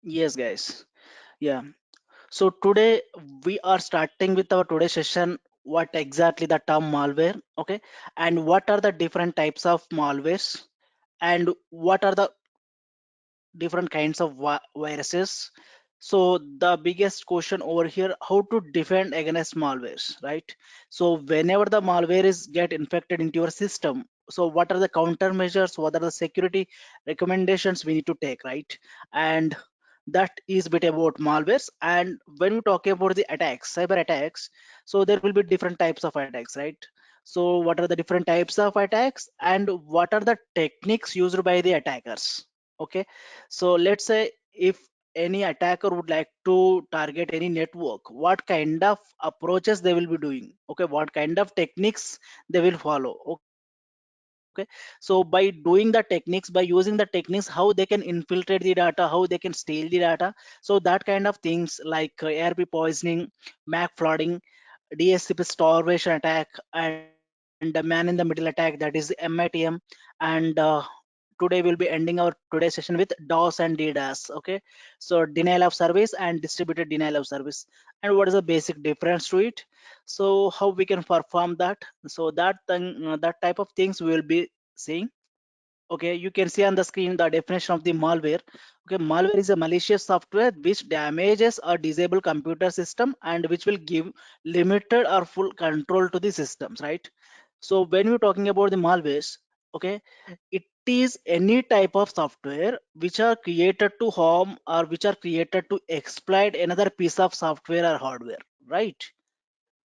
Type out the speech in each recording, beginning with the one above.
Yes, guys. Yeah. So today we are starting with our today's session. What exactly the term malware? Okay, and what are the different types of malwares, and what are the different kinds of viruses. So the biggest question over here, how to defend against malwares, right? So whenever the malware is get infected into your system, so what are the countermeasures, what are the security recommendations we need to take, right? And that is bit about malwares. And when we talk about the attacks, cyber attacks, so there will be different types of attacks, right? So what are the different types of attacks and what are the techniques used by the attackers? Okay, so let's say if any attacker would like to target any network, what kind of approaches they will be doing? Okay, what kind of techniques they will follow? Okay, so by doing the techniques, by using the techniques, how they can infiltrate the data, how they can steal the data. So that kind of things like ARP poisoning, MAC flooding, DHCP starvation attack, and the man in the middle attack, that is MITM. And today we'll be ending our today's session with DOS and DDoS. Okay, so denial of service and distributed denial of service, and what is the basic difference to it? So how we can perform that? So that thing, that type of things we will be seeing. Okay, you can see on the screen the definition of the malware. Okay, malware is a malicious software which damages or disable computer system and which will give limited or full control to the systems, right? So when we're talking about the malwares, okay, it is any type of software which are created to harm or which are created to exploit another piece of software or hardware, right?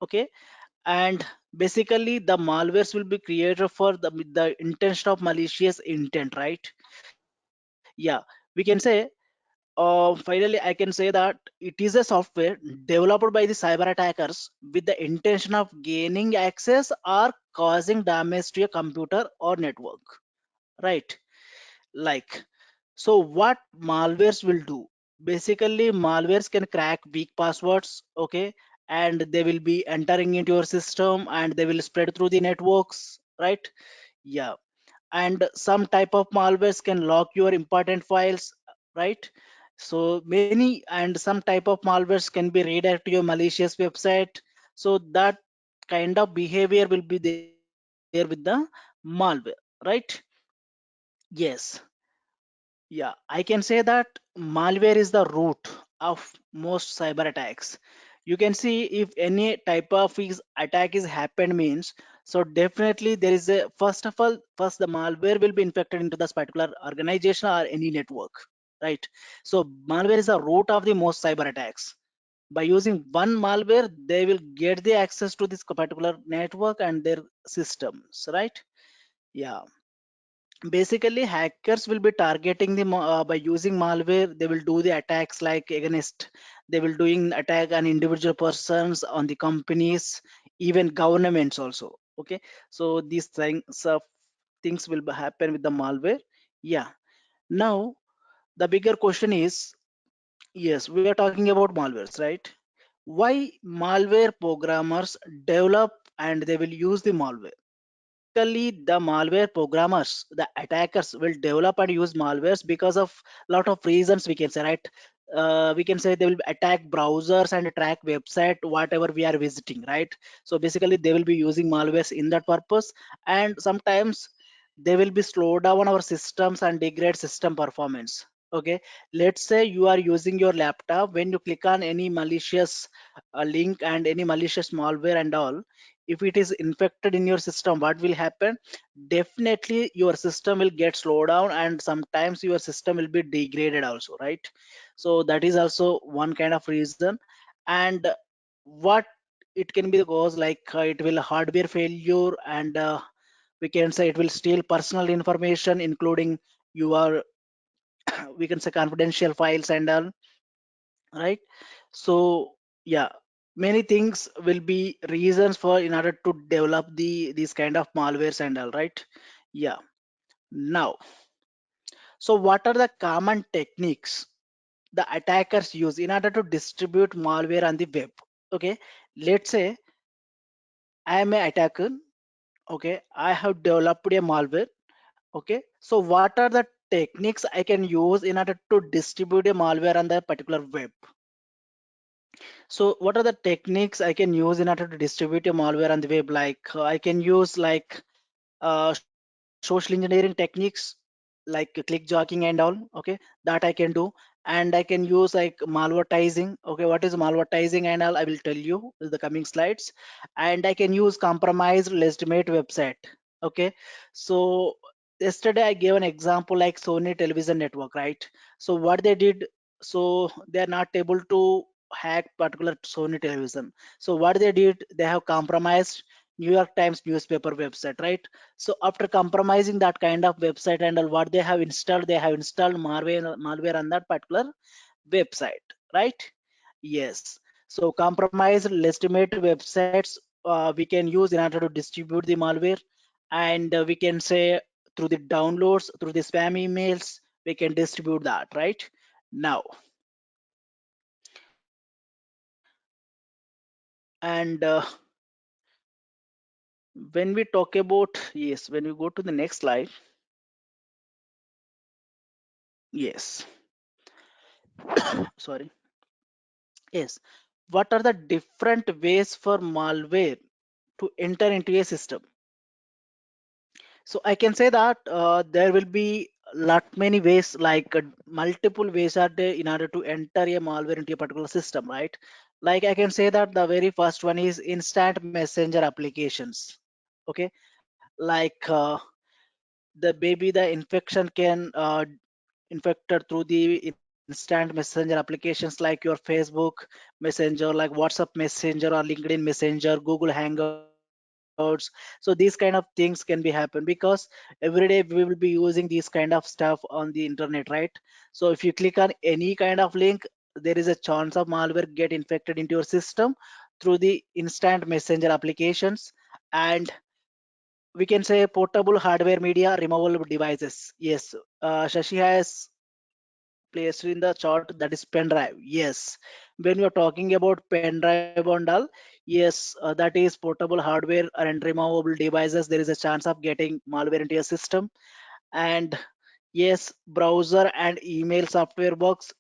Okay, and basically the malwares will be created for the with the intention of malicious intent, right? Yeah, we can say, finally I can say that it is a software developed by the cyber attackers with the intention of gaining access or causing damage to a computer or network, right? Like, so what malwares will do? Basically malwares can crack weak passwords, okay, and they will be entering into your system and they will spread through the networks, right? Yeah, and some type of malwares can lock your important files, right? So many and some type of malwares can be redirect to your malicious website. So that kind of behavior will be there with the malware, right? Yes. Yeah, I can say that malware is the root of most cyber attacks. You can see if any type of attack is happened means, so definitely there is a, first of all, first the malware will be infected into this particular organization or any network, right? So malware is the root of the most cyber attacks. By using one malware, they will get the access to this particular network and their systems, right? Yeah, basically hackers will be targeting the by using malware, they will do the attacks like against, they will doing attack on individual persons, on the companies, even governments also. Okay, so these things of things will happen with the malware. Yeah, now the bigger question is, yes, we are talking about malwares, right? Why malware programmers develop and they will use the malware? Basically the malware programmers, the attackers will develop and use malwares because of lot of reasons, we can say, right? We can say they will attack browsers and track website whatever we are visiting, right? So basically they will be using malwares in that purpose. And sometimes they will be slow down our systems and degrade system performance. Okay, let's say you are using your laptop, when you click on any malicious link and any malicious malware and all, if it is infected in your system, what will happen? Definitely your system will get slowed down and sometimes your system will be degraded also, right? So that is also one kind of reason. And what it can be the cause, like it will hardware failure, and we can say it will steal personal information including your we can say confidential files and all, right? So yeah, many things will be reasons for in order to develop these kind of malwares and all, right? Yeah, now, so what are the common techniques the attackers use in order to distribute malware on the web? Okay, let's say I am a attacker. Okay, I have developed a malware. Okay, so what are the techniques I can use in order to distribute a malware on the particular web. So what are the techniques I can use in order to distribute a malware on the web? Like I can use like social engineering techniques like click jacking and all. Okay, that I can do. And I can use like malvertising. Okay, what is malvertising and all I will tell you in the coming slides. And I can use compromised legitimate website. Okay, so yesterday I gave an example like Sony television network, right? So what they did, so they are not able to hack particular Sony television. So what they did, they have compromised New York Times newspaper website, right? So after compromising that kind of website and all, what they have installed malware on that particular website, right? Yes. So compromised legitimate websites we can use in order to distribute the malware, and we can say through the downloads, through the spam emails, we can distribute that, right? Now, and when we talk about, yes, when we go to the next slide, yes, sorry, yes, what are the different ways for malware to enter into a system? So I can say that there will be lot many ways, like multiple ways are there in order to enter a malware into a particular system, right? Like I can say that the very first one is instant messenger applications. Okay, like the infection can infected through the instant messenger applications like your Facebook Messenger, like WhatsApp Messenger or LinkedIn Messenger, Google Hangouts. So these kind of things can be happen because every day we will be using these kind of stuff on the internet, right? So if you click on any kind of link, there is a chance of malware get infected into your system through the instant messenger applications. And we can say portable hardware media removable devices. Yes, Shashi has placed in the chart, that is pen drive. Yes, when you're talking about pen drive and all, yes, that is portable hardware and removable devices. There is a chance of getting malware into your system. And yes, browser and email software works.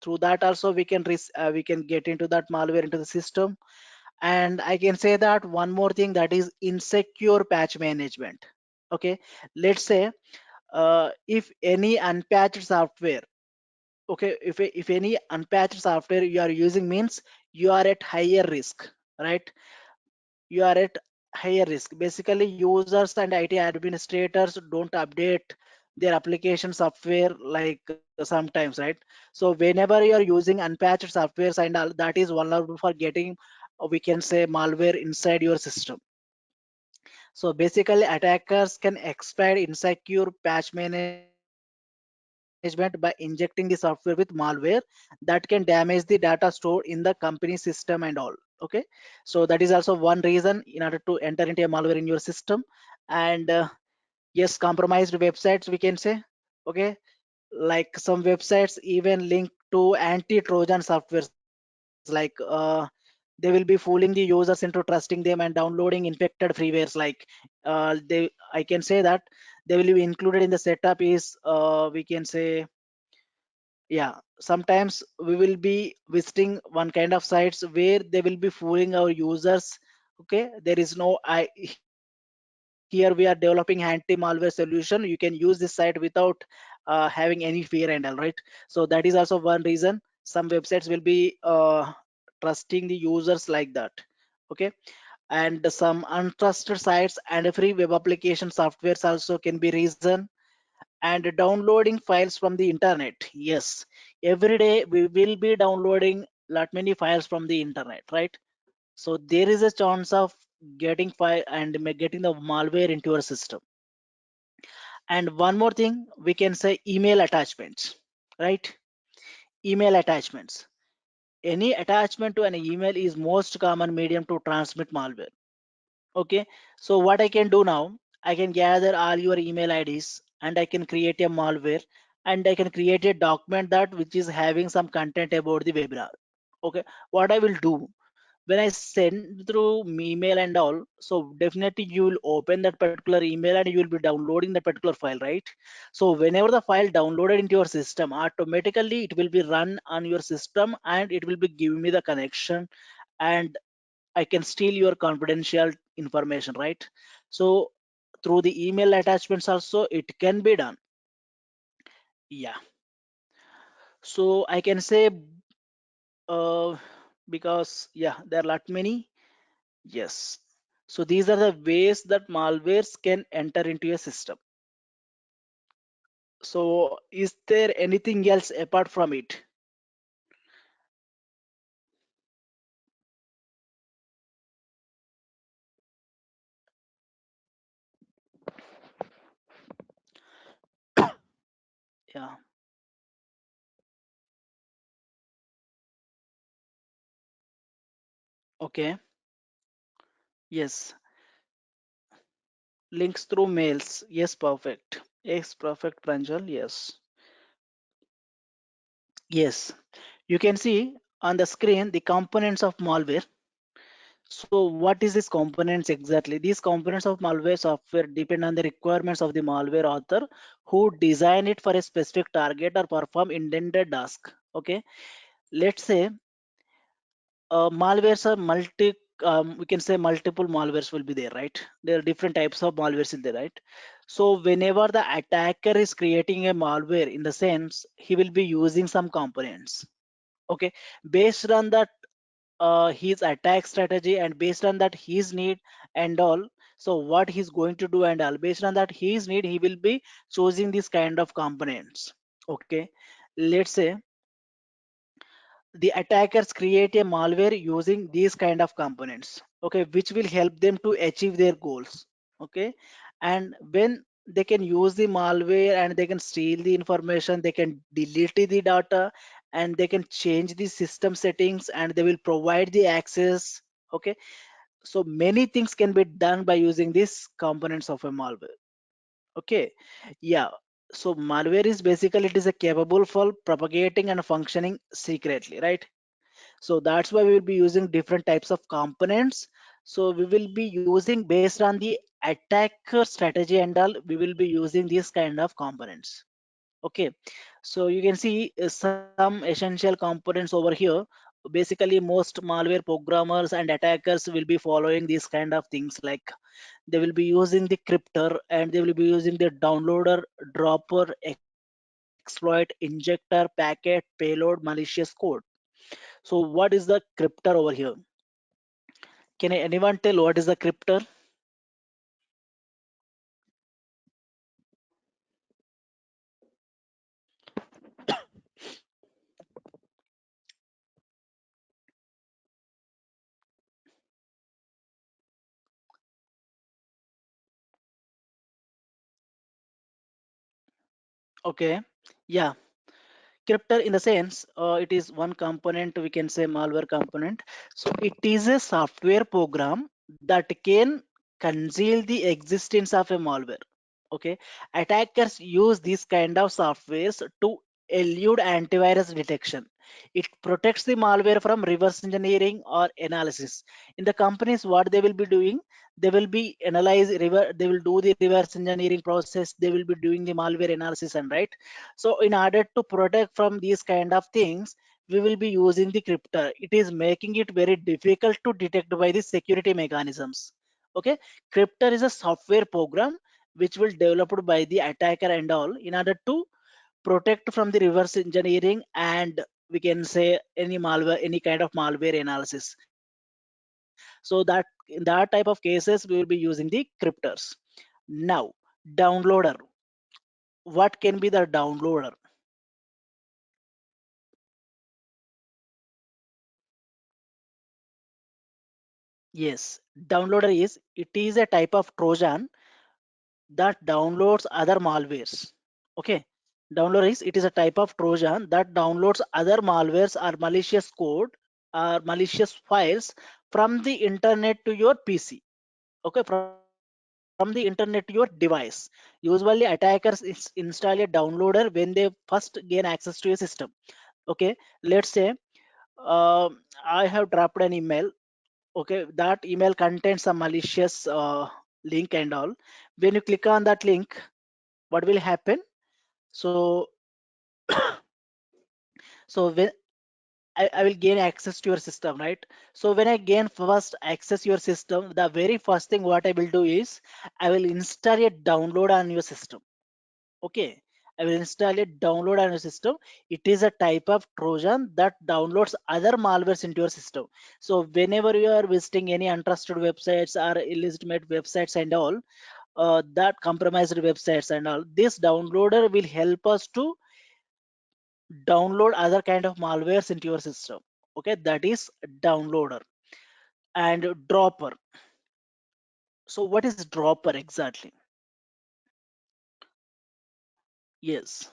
Through that also we can get into that malware into the system. And I can say that one more thing, that is insecure patch management. Okay, let's say if any unpatched software, okay, if any unpatched software you are using, means you are at higher risk, right? You are at higher risk. Basically users and IT administrators don't update their application software like sometimes, right? So whenever you are using unpatched softwares and all, that is vulnerable for getting we can say malware inside your system. So basically attackers can exploit insecure patch management by injecting the software with malware that can damage the data stored in the company system and all. Okay, so that is also one reason in order to enter into a malware in your system. And yes, compromised websites we can say. Okay, like some websites even link to anti-trojan softwares, like they will be fooling the users into trusting them and downloading infected freewares. Like they I can say that they will be included in the setup is we can say, yeah, sometimes we will be visiting one kind of sites where they will be fooling our users. Okay, there is no I here we are developing anti-malware solution, you can use this site without having any fear and all, right? So that is also one reason some websites will be trusting the users like that. Okay, and some untrusted sites and free web application softwares also can be reason. And downloading files from the internet, yes, every day we will be downloading lot many files from the internet, right? So there is a chance of getting file and getting the malware into your system. And one more thing, we can say email attachments, right? Email attachments, any attachment to an email is most common medium to transmit malware. Okay, so what I can do now, I can gather all your email IDs and I can create a malware, and I can create a document that which is having some content about the webinar. Okay, what I will do, when I send through email and all, so definitely you will open that particular email and you will be downloading that particular file, right? So whenever the file downloaded into your system, automatically it will be run on your system and it will be giving me the connection, and I can steal your confidential information, right? So through the email attachments also it can be done. Yeah. So I can say uh because yeah, there are lot many. Yes. So these are the ways that malwares can enter into your system. So is there anything else apart from it? Yeah. Okay. Yes. Links through mails. Yes, perfect. Yes, perfect, Pranjal. Yes. Yes. You can see on the screen the components of malware. So what is these components exactly? These components of malware software depend on the requirements of the malware author who design it for a specific target or perform intended task. Okay. Let's say malwares are we can say multiple malwares will be there, right? There are different types of malwares in there, right? So whenever the attacker is creating a malware, in the sense he will be using some components. Okay, based on that his attack strategy, and based on that his need and all, so what he's going to do and all, based on that his need, he will be choosing this kind of components. Okay, let's say the attackers create a malware using these kind of components, okay, which will help them to achieve their goals. Okay, and when they can use the malware and they can steal the information, they can delete the data, and they can change the system settings, and they will provide the access. Okay, so many things can be done by using these components of a malware. Okay, yeah. So malware is basically, it is a capable for propagating and functioning secretly, right? So that's why we will be using different types of components. So we will be using based on the attacker strategy and all, we will be using these kind of components. Okay, so you can see some essential components over here. Basically most malware programmers and attackers will be following these kind of things, like they will be using the cryptor, and they will be using the downloader, dropper, exploit, injector, packet, payload, malicious code. So what is the cryptor over here? Can anyone tell what is the cryptor? Okay, yeah. Cryptor in the sense, it is one component, we can say malware component. So it is a software program that can conceal the existence of a malware. Okay, attackers use these kind of softwares to elude antivirus detection. It protects the malware from reverse engineering or analysis. In the companies, what they will be doing, they will be they will do the reverse engineering process, they will be doing the malware analysis, and right. So in order to protect from these kind of things, we will be using the cryptor. It is making it very difficult to detect by the security mechanisms. Okay, cryptor is a software program which will developed by the attacker and all, in order to protect from the reverse engineering, and we can say any malware, any kind of malware analysis. So that in that type of cases we will be using the cryptors. Now, downloader. What can be the downloader? Yes, downloader is, it is a type of Trojan that downloads other malwares. Okay, downloader is, it is a type of Trojan that downloads other malwares or malicious code or malicious files from the internet to your PC. Okay, from the internet to your device. Usually attackers install a downloader when they first gain access to a system. Okay, let's say I have dropped an email. Okay, that email contains some malicious link and all. When you click on that link, what will happen? So so when I will gain access to your system, right? So when I gain first access your system, the very first thing what I will do is I will install a download on your system. Okay, I will install a download on your system. It is a type of Trojan that downloads other malwares into your system. So whenever you are visiting any untrusted websites or illegitimate websites and all, that compromised websites and all, this downloader will help us to download other kind of malwares into your system. Okay, that is downloader. And dropper. So what is dropper exactly? Yes,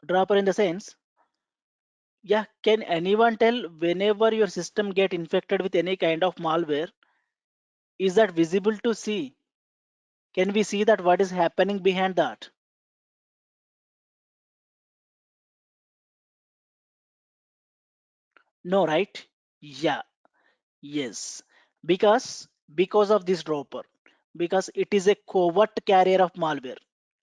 dropper in the sense, yeah, can anyone tell whenever your system get infected with any kind of malware, is that visible to see? Can we see that what is happening behind that? No, right? Yeah, yes, because of this dropper, because it is a covert carrier of malware.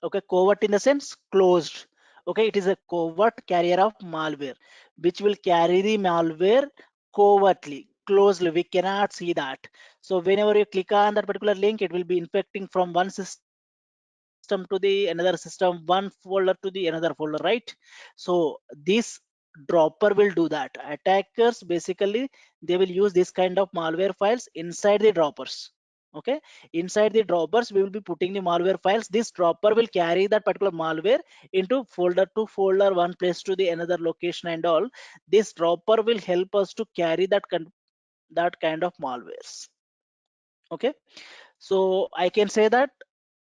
Okay, covert in the sense closed. Okay, it is a covert carrier of malware, which will carry the malware covertly, closely. We cannot see that. So whenever you click on that particular link, it will be infecting from one system to the another system, one folder to the another folder, right? So this dropper will do that. Attackers basically, they will use this kind of malware files inside the droppers. Okay, inside the droppers we will be putting the malware files. This dropper will carry that particular malware into folder to folder, one place to the another location and all. This dropper will help us to carry that kind of malwares. Okay, so I can say that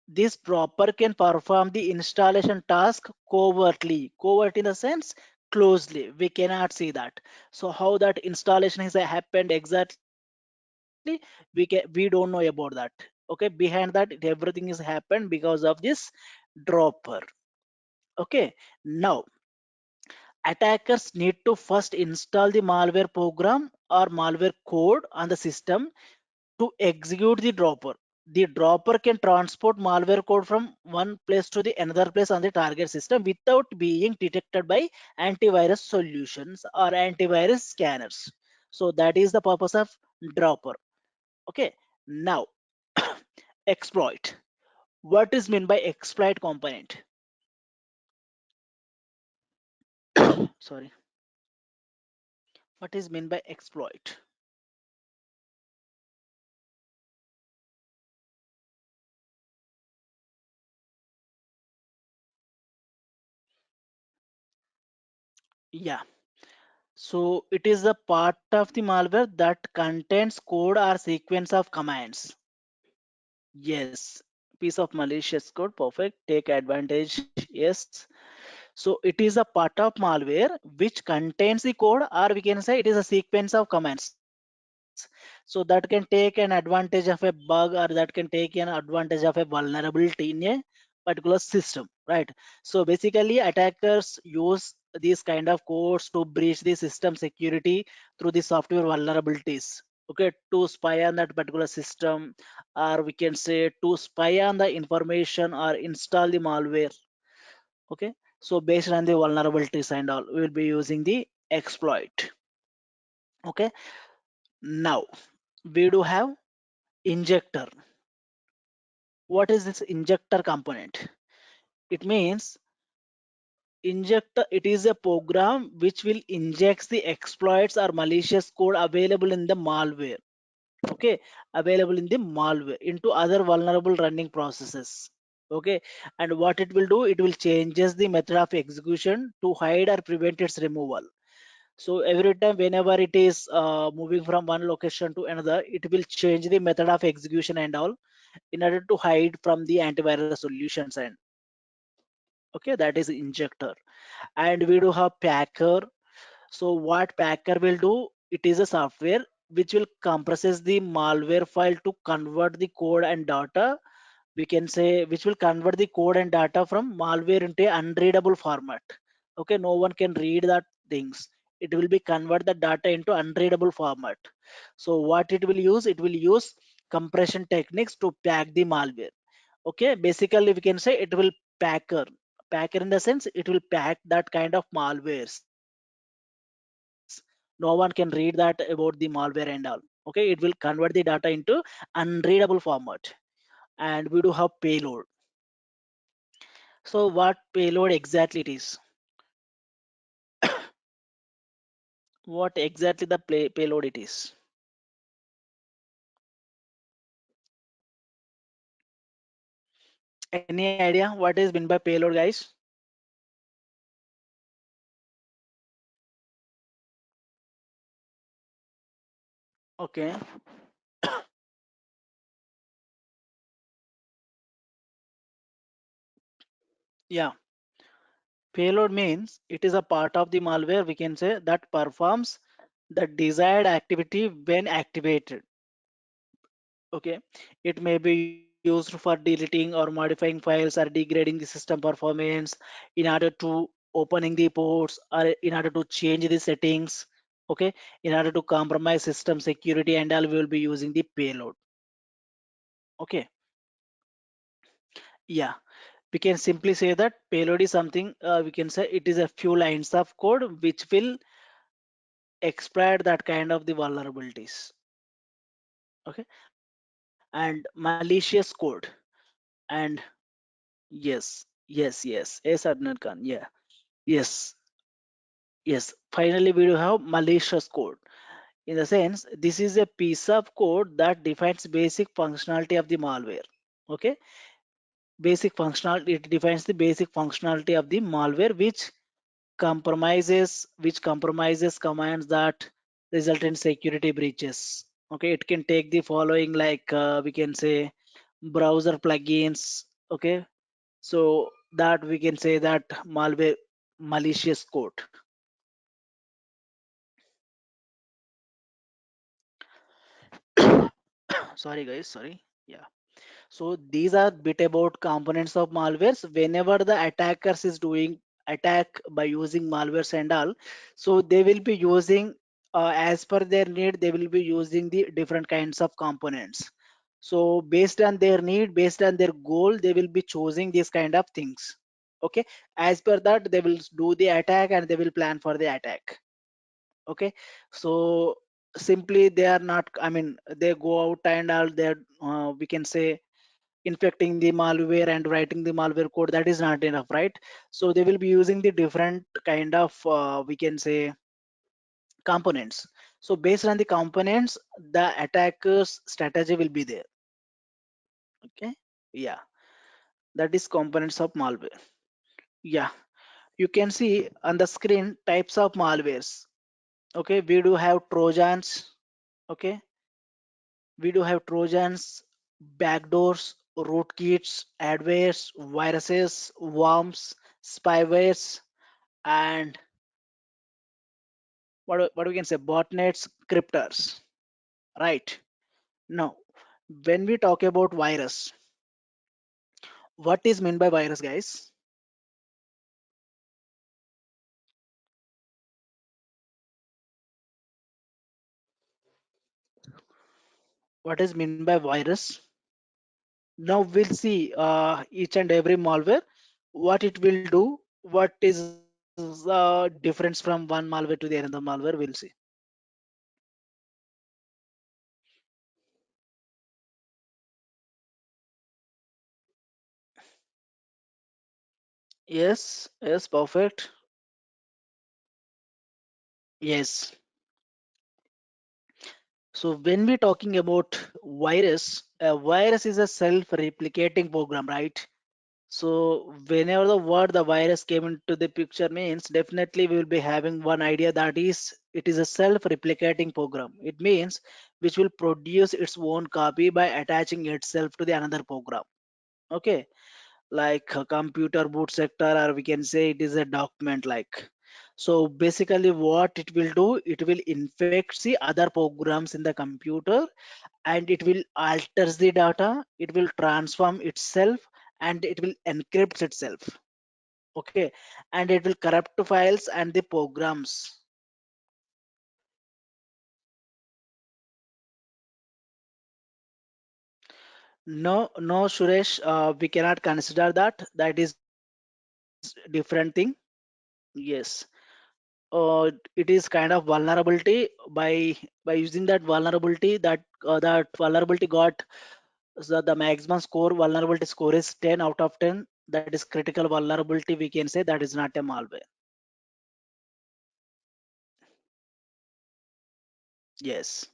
this dropper can perform the installation task covertly. Covert in the sense closely. We cannot see that. So how that installation has happened exactly, we don't know about that. Okay, behind that everything is happened because of this dropper. Okay, now attackers need to first install the malware program or malware code on the system to execute the dropper. The dropper can transport malware code from one place to the another place on the target system without being detected by antivirus solutions or antivirus scanners. So that is the purpose of dropper. Okay. Now exploit. What is meant by exploit component? Sorry. What is meant by exploit? Yeah. So it is a part of the malware that contains code or sequence of commands. Yes, piece of malicious code, perfect. Take advantage. Yes. So it is a part of malware which contains the code, or we can say it is a sequence of commands. So that can take an advantage of a bug, or that can take an advantage of a vulnerability in a particular system, right? So basically, attackers use these kind of codes to breach the system security through the software vulnerabilities. Okay, to spy on that particular system, or we can say to spy on the information or install the malware. Okay, so based on the vulnerabilities and all, we will be using the exploit. Okay, now we do have injector. What is this injector component? It means injector, it is a program which will inject the exploits or malicious code available in the malware. Okay, available in the malware into other vulnerable running processes. Okay, and what it will do, it will changes the method of execution to hide or prevent its removal. So every time whenever it is moving from one location to another, it will change the method of execution and all in order to hide from the antivirus solutions. And okay, that is injector. And we do have packer. So what packer will do, it is a software which will compresses the malware file to convert the code and data, we can say, which will convert the code and data from malware into a unreadable format. Okay, no one can read that things it will be convert the data into unreadable format. So what it will use, it will use compression techniques to pack the malware. Okay, basically we can say it will packer in the sense it will pack that kind of malwares. No one can read that about the malware and all. Okay, it will convert the data into unreadable format. And we do have payload. So what payload exactly it is? What exactly the payload it is? Any idea what is meant by payload, guys? Okay, yeah. Payload means it is a part of the malware, we can say, that performs the desired activity when activated. Okay, it may be used for deleting or modifying files or degrading the system performance in order to opening the ports or in order to change the settings. Okay, in order to compromise system security and all, we will be using the payload. Okay, yeah. We can simply say that payload is something, we can say it is a few lines of code which will exploit that kind of the vulnerabilities. Okay, and malicious code. And yes, Adnan Khan, yeah, yes, yes. Finally, we do have malicious code. In the sense, this is a piece of code that defines basic functionality of the malware. Okay, it defines the basic functionality of the malware, which compromises commands that result in security breaches. Okay, it can take the following, like we can say browser plugins. Okay, so that we can say that malware malicious code. Sorry guys, sorry. Yeah. So these are bit about components of malwares. Whenever the attackers is doing attack by using malwares and all, so they will be using, as per their need, they will be using the different kinds of components. So based on their need, based on their goal, they will be choosing these kind of things. Okay, as per that, they will do the attack and they will plan for the attack. Okay, so simply they are not, I mean, they go out and all they're, we can say, infecting the malware and writing the malware code. That is not enough, right? So they will be using the different kind of, we can say, components. So based on the components, the attacker's strategy will be there. Okay, yeah, that is components of malware. Yeah, you can see on the screen types of malwares. Okay, we do have trojans. Okay, we do have trojans, backdoors, rootkits, adwares, viruses, worms, spywares, and what we can say, botnets, cryptors. Right. Now, when we talk about virus, what is meant by virus, guys? What is meant by virus? Now we'll see each and every malware, what it will do, what is difference from one malware to the another malware. We'll see. Yes, perfect. Yes. So when we're talking about virus, a virus is a self-replicating program, right? So whenever the word the virus came into the picture means definitely we will be having one idea, that is it is a self-replicating program. It means which will produce its own copy by attaching itself to the another program. Okay, like a computer boot sector, or we can say it is a document like. So basically what it will do, it will infect the other programs in the computer, and it will alters the data, it will transform itself, and it will encrypt itself. Okay, and it will corrupt files and the programs. No, Suresh, we cannot consider that. That is different thing. Yes. It is kind of vulnerability by using that vulnerability, that vulnerability got the maximum score, vulnerability score is 10 out of 10. That is critical vulnerability. We can say that is not a malware. Yes.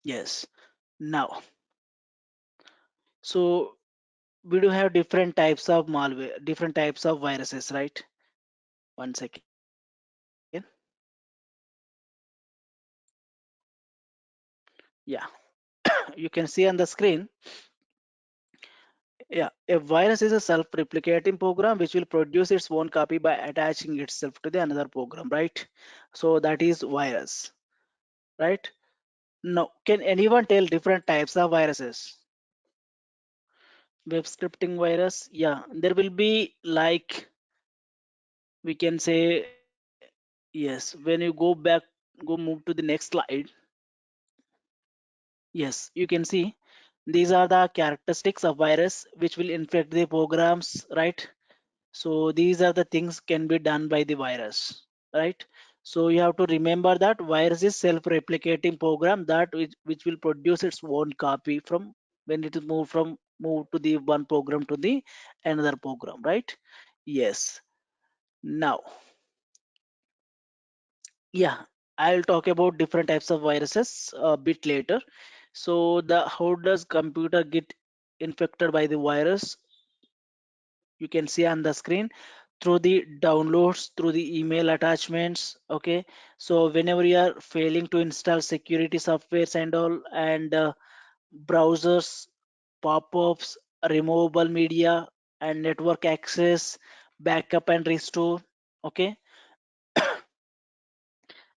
Yes. Now, so we do have different types of malware, different types of viruses, right? One second. Yeah, you can see on the screen. Yeah, a virus is a self-replicating program which will produce its own copy by attaching itself to the another program, right? So that is virus, right? Now, can anyone tell different types of viruses? Web scripting virus, yeah, there will be like, we can say, yes, when you go back, go move to the next slide. Yes, you can see these are the characteristics of virus which will infect the programs, right? So these are the things can be done by the virus, right? So you have to remember that virus is self-replicating program that which will produce its own copy from when it is moved to the one program to the another program, right? Yes. Now, yeah, I'll talk about different types of viruses a bit later. So the how does computer get infected by the virus? You can see on the screen through the downloads, through the email attachments. Okay, so whenever you are failing to install security softwares and all, and browsers, pop-ups, removable media, and network access, backup and restore. Okay,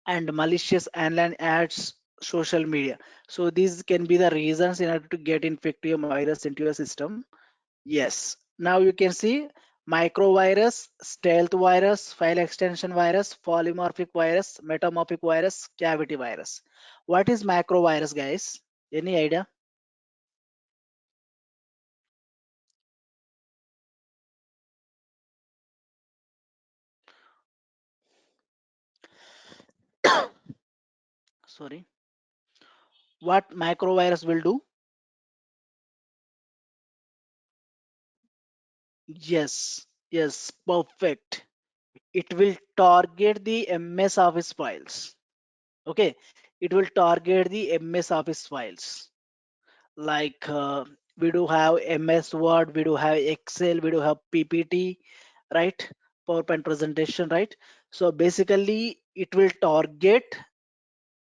and malicious online ads, social media. So these can be the reasons in order to get infective virus into your system. Yes. Now you can see microvirus, stealth virus, file extension virus, polymorphic virus, metamorphic virus, cavity virus. What is macrovirus, guys? Any idea? Sorry. What macrovirus will do? Yes. Yes. Perfect. It will target the MS Office files. Okay. It will target the MS Office files. Like we do have MS Word, we do have Excel, we do have PPT, right? PowerPoint presentation, right? So basically it will target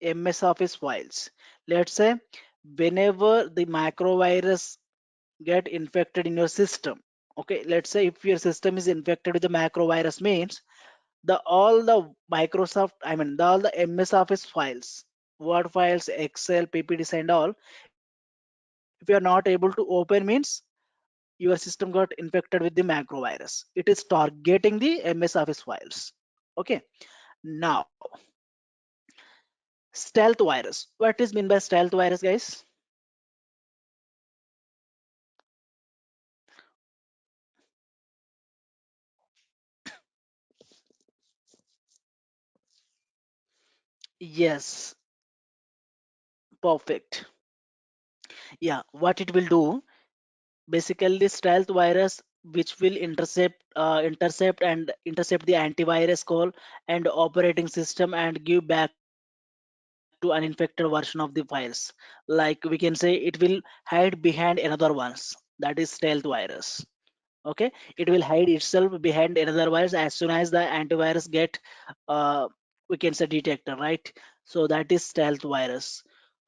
MS Office files. Let's say whenever the macrovirus get infected in your system, okay, let's say if your system is infected with the macrovirus means the all the Microsoft, I mean all the MS Office files, Word files, Excel, PPTs and all, if you are not able to open means your system got infected with the macrovirus. It is targeting the MS Office files. Okay. Now, stealth virus. What is mean by stealth virus, guys? Yes, perfect. Yeah, what it will do? Basically, stealth virus which will intercept the antivirus call and operating system and give back to uninfected version of the files. Like we can say it will hide behind another ones. That is stealth virus. Okay, it will hide itself behind another virus as soon as the antivirus get uh, we can say detected, right? So that is stealth virus.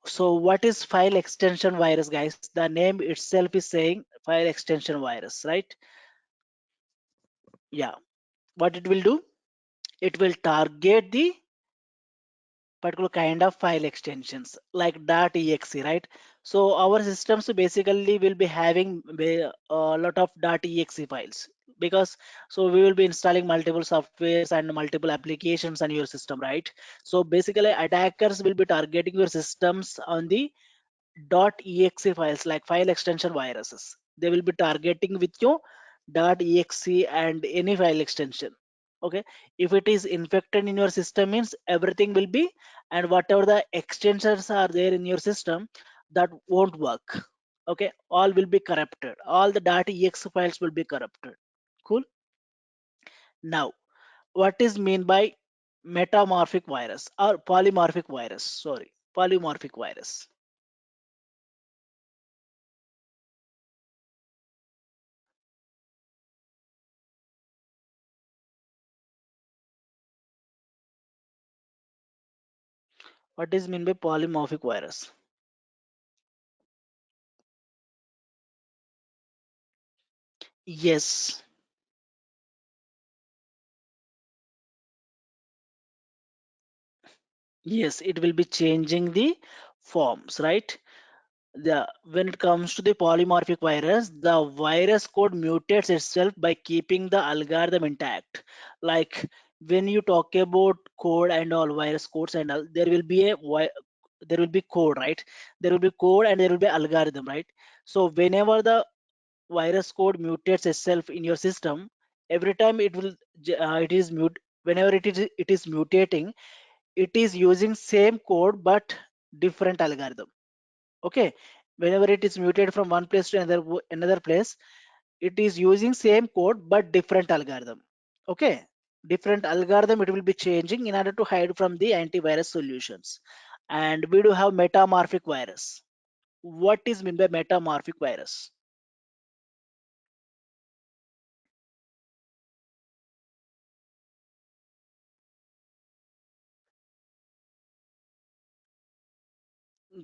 So what is file extension virus, guys? The name itself is saying file extension virus, right? Yeah, what it will do, it will target the particular kind of file extensions like .exe, right? So our systems basically will be having a lot of .exe files because so we will be installing multiple softwares and multiple applications on your system, right? So basically attackers will be targeting your systems on the .exe files like file extension viruses. They will be targeting with your .exe and any file extension. Okay, if it is infected in your system means everything will be, and whatever the extensions are there in your system, that won't work. Okay, all will be corrupted. All the .exe files will be corrupted. Cool. Now, what is mean by metamorphic virus or polymorphic virus? Sorry, polymorphic virus. What is mean by polymorphic virus? Yes, yes, it will be changing the forms, right? When it comes to the polymorphic virus, the virus code mutates itself by keeping the algorithm intact. Like when you talk about code and all virus codes and all, there will be there will be code, right? There will be code and there will be algorithm, right? So whenever the virus code mutates itself in your system, every time it is mute. Whenever it is mutating, it is using same code but different algorithm. Okay, whenever it is muted from one place to another place, it is using same code but different algorithm. Okay, different algorithm it will be changing in order to hide from the antivirus solutions. And we do have metamorphic virus. What is mean by metamorphic virus?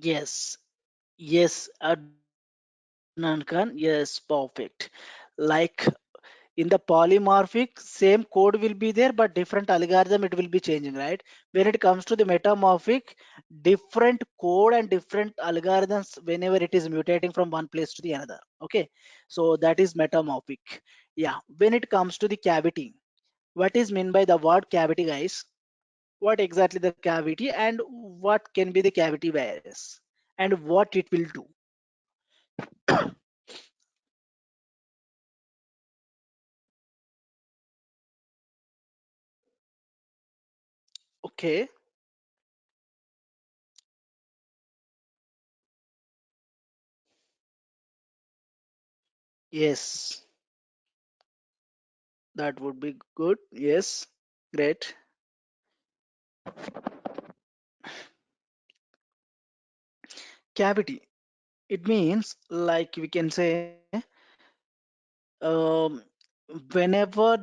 Yes, yes, Adnan Khan, yes, perfect. Like in the polymorphic, same code will be there but different algorithm it will be changing, right? When it comes to the metamorphic, different code and different algorithms whenever it is mutating from one place to the another. Okay, so that is metamorphic. Yeah, when it comes to the cavity, what is meant by the word cavity, guys? What exactly the cavity and what can be the cavity virus and what it will do? Okay, yes, that would be good. Yes, great. Cavity, it means like we can say, um, whenever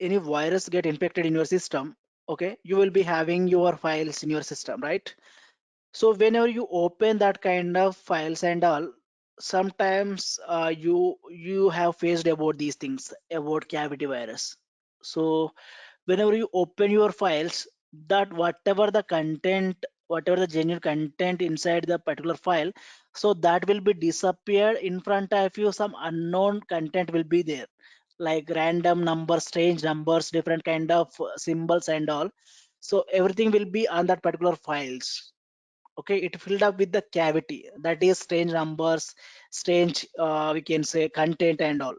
any virus get infected in your system, okay, you will be having your files in your system, right? So whenever you open that kind of files and all, sometimes you have faced about these things about cavity virus. So whenever you open your files, that whatever the content, whatever the genuine content inside the particular file, so that will be disappeared in front of you. Some unknown content will be there, like random numbers, strange numbers, different kind of symbols and all. So everything will be on that particular files. Okay, it filled up with the cavity, that is strange numbers, strange we can say content and all.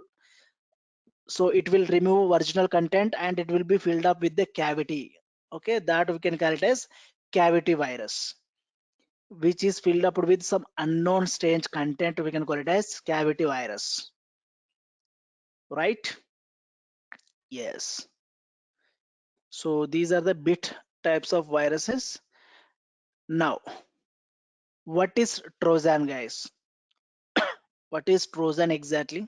So it will remove original content and it will be filled up with the cavity. Okay, that we can call it as cavity virus, which is filled up with some unknown strange content. We can call it as cavity virus, right? Yes. So these are the bit types of viruses. Now, what is Trojan, guys? What is Trojan exactly?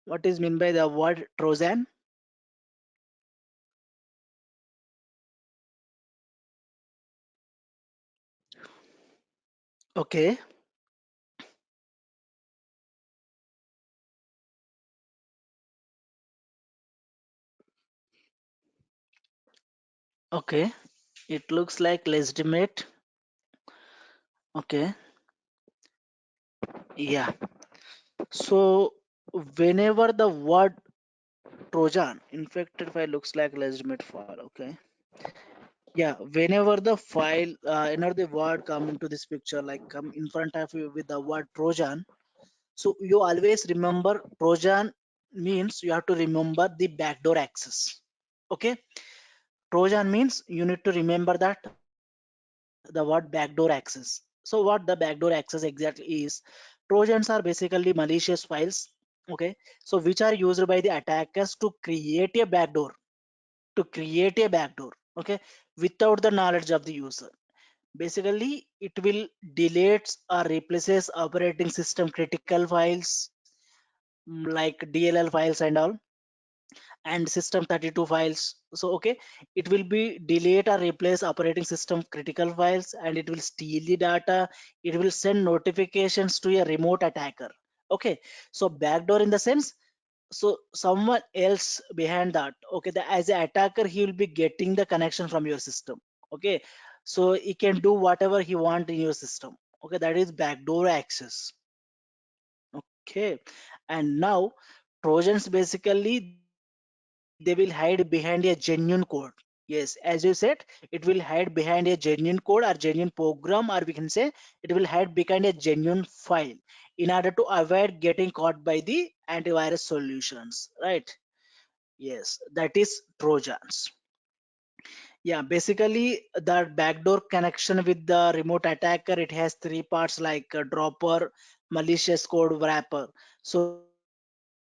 What is mean by the word Trojan? Okay, okay. It looks like legitimate. Okay, yeah. So whenever the word Trojan infected file looks like legitimate file. Okay. Yeah, whenever the file, whenever the word come into this picture, like come in front of you with the word Trojan, so you always remember Trojan means you have to remember the backdoor access. Okay, Trojan means you need to remember that the word backdoor access. So what the backdoor access exactly is? Trojans are basically malicious files. Okay, so which are used by the attackers to create a backdoor, okay, without the knowledge of the user. Basically, it will deletes or replaces operating system critical files, like DLL files and all, and system32 files. So okay, it will be delete or replace operating system critical files, and it will steal the data. It will send notifications to a remote attacker. Okay, so backdoor in the sense, so someone else behind that, okay, as an attacker he will be getting the connection from your system. Okay, so he can do whatever he want in your system. Okay, that is backdoor access. Okay, and now Trojans basically they will hide behind a genuine code. Yes, as you said, it will hide behind a genuine code or genuine program, or we can say it will hide behind a genuine file in order to avoid getting caught by the antivirus solutions, right? Yes, that is Trojans. Yeah, basically the backdoor connection with the remote attacker, it has three parts like dropper, malicious code, wrapper. So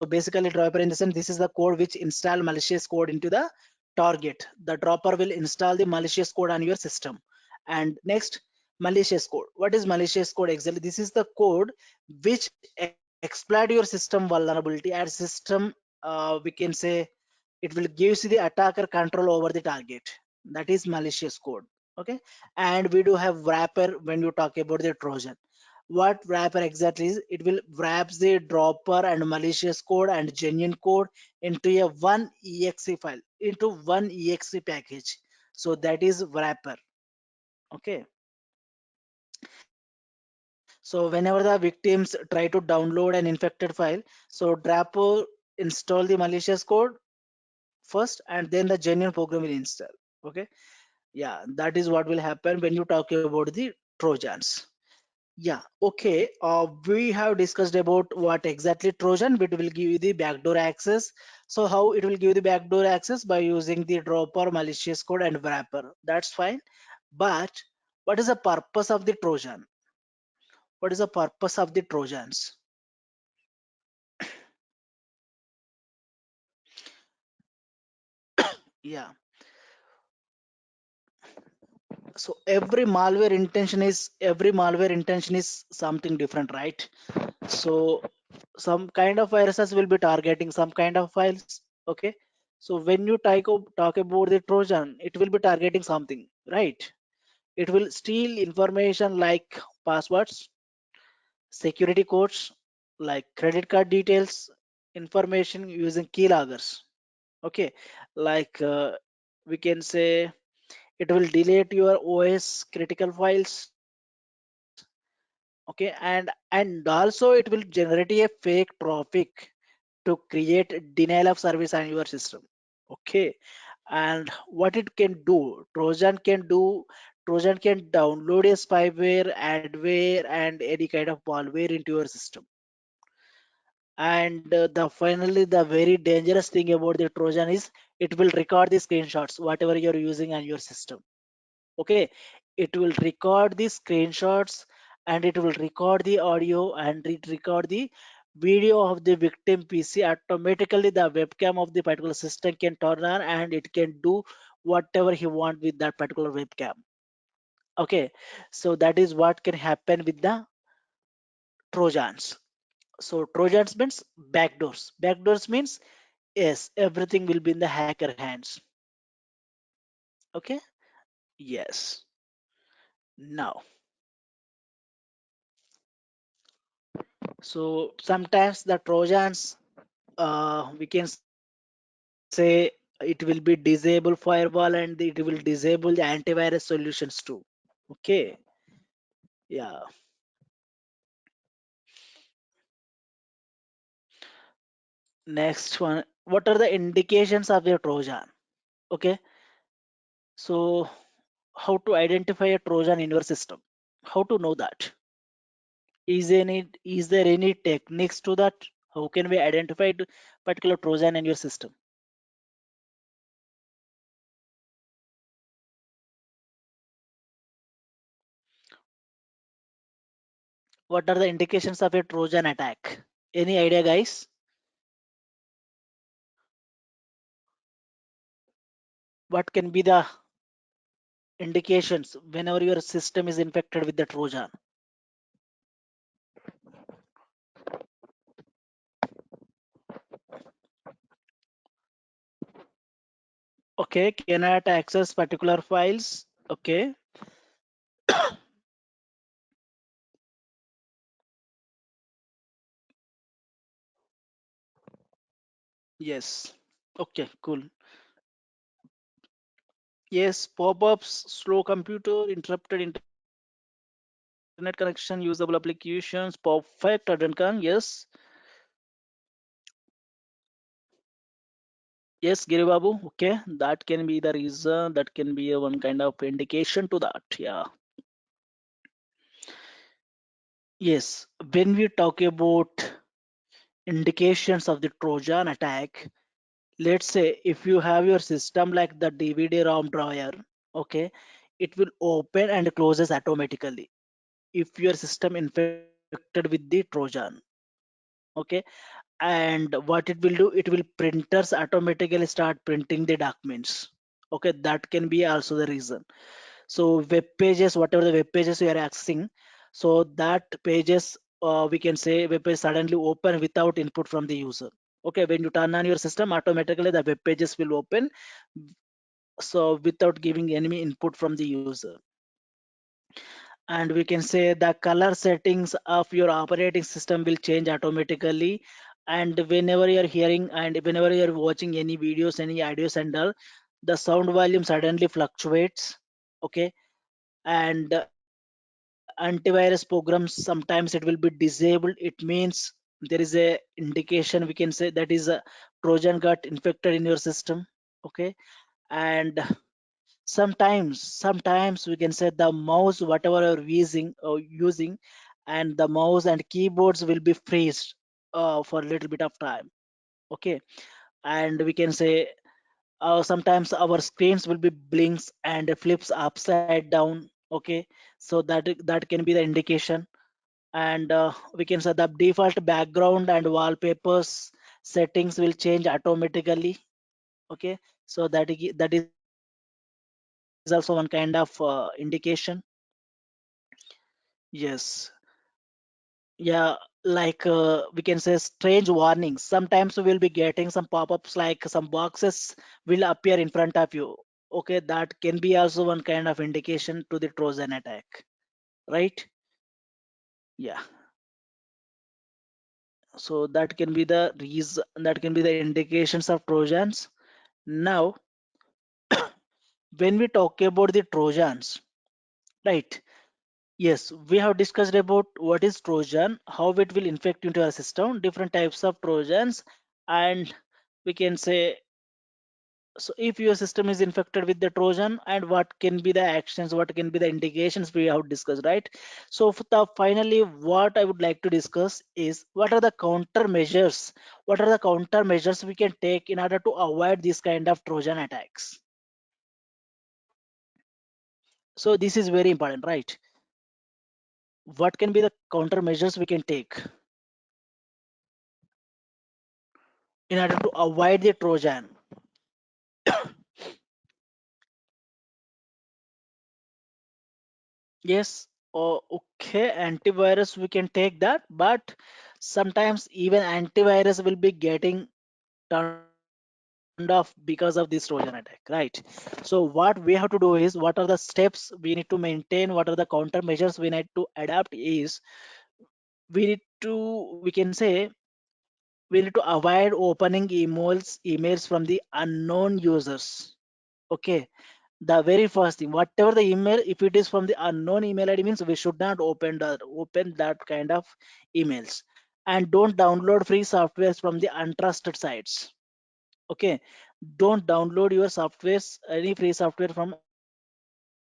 basically dropper in the sense, this is the code which install malicious code into the target. The dropper will install the malicious code on your system. And next, malicious code. What is malicious code exactly? This is the code which exploit your system vulnerability and system, we can say, it will gives you the attacker control over the target. That is malicious code. Okay, and we do have wrapper when you talk about the Trojan. What wrapper exactly is? It will wraps the dropper and malicious code and genuine code into a one exe file, into one exe package. So that is wrapper. Okay, so whenever the victims try to download an infected file, so dropper install the malicious code first, and then the genuine program will install. Okay, yeah, that is what will happen when you talk about the Trojans. Yeah, okay. We have discussed about what exactly Trojan, but will give you the backdoor access. So how it will give you the backdoor access? By using the dropper, malicious code, and wrapper. That's fine. But what is the purpose of the Trojan? What is the purpose of the Trojans? Yeah. So every malware intention is something different, right? So some kind of viruses will be targeting some kind of files. Okay, so when you talk about the Trojan, it will be targeting something, right? It will steal information like passwords, security codes, like credit card details, information using keyloggers. Okay, like we can say it will delete your OS critical files. Okay, and also it will generate a fake traffic to create denial of service on your system. Okay, and what it can do, Trojan can download a spyware, adware, and any kind of malware into your system. And the finally the very dangerous thing about the Trojan is it will record the screenshots whatever you're using on your system. Okay, it will record the screenshots, and it will record the audio, and it record the video of the victim PC. Automatically the webcam of the particular system can turn on, and it can do whatever he want with that particular webcam. Okay, so that is what can happen with the Trojans. So Trojans means backdoors means, yes, everything will be in the hacker hands. Okay, yes. Now, so sometimes the Trojans, we can say it will be disable firewall, and it will disable the antivirus solutions too. Okay, yeah. Next one what are the indications of a Trojan? Okay, so how to identify a Trojan in your system? How to know that? Is there any techniques to that? How can we identify particular Trojan in your system? What are the indications of a Trojan attack? Any idea, guys? What can be the indications whenever your system is infected with the Trojan? Okay, cannot access particular files. Okay, yes. Okay, cool. Yes, pop-ups, slow computer, interrupted internet connection, usable applications, perfect Adankan. Yes. Yes, Giri Babu. Okay, that can be the reason. That can be a one kind of indication to that. Yeah. Yes. When we talk about indications of the Trojan attack, let's say if you have your system like the DVD ROM drawer, okay, it will open and closes automatically if your system infected with the Trojan. Okay, and what it will do, it will printers automatically start printing the documents. Okay, that can be also the reason. So web pages, whatever the web pages you are accessing, so that pages, we can say web page suddenly open without input from the user. Okay, when you turn on your system, automatically the web pages will open, so without giving any input from the user. And we can say the color settings of your operating system will change automatically. And whenever you're hearing and whenever you're watching any videos, any audios and all, the sound volume suddenly fluctuates. Okay, and antivirus programs sometimes it will be disabled. It means there is a indication, we can say, that is a Trojan got infected in your system. Okay, and sometimes we can say the mouse whatever you're using, and the mouse and keyboards will be freezed for a little bit of time. Okay, and we can say sometimes our screens will be blinks and flips upside down. Okay, so that can be the indication. And we can say the default background and wallpapers settings will change automatically. Okay, so that is also one kind of indication. Yes. Yeah, like we can say strange warnings. Sometimes we will be getting some pop-ups like some boxes will appear in front of you. Okay, that can be also one kind of indication to the Trojan attack, right? Yeah. So that can be the reason, that can be the indications of Trojans. Now, when we talk about the Trojans, right? Yes, we have discussed about what is Trojan, how it will infect into our system, different types of Trojans, and we can say, so if your system is infected with the Trojan, and what can be the actions, what can be the indications we have discussed, right? So for the, finally, what I would like to discuss is what are the countermeasures, what are the countermeasures we can take in order to avoid this kind of Trojan attacks. So this is very important, right? What can be the countermeasures we can take in order to avoid the Trojan? Yes, okay, antivirus we can take that, but sometimes even antivirus will be getting turned off because of this Trojan attack, right? So what we have to do is, what are the steps we need to maintain, what are the countermeasures we need to adapt is, we need to, we can say, we need to avoid opening emails from the unknown users. Okay, the very first thing, whatever the email, if it is from the unknown email ID, means we should not open that kind of emails. And don't download free softwares from the untrusted sites. Okay, don't download your softwares, any free software from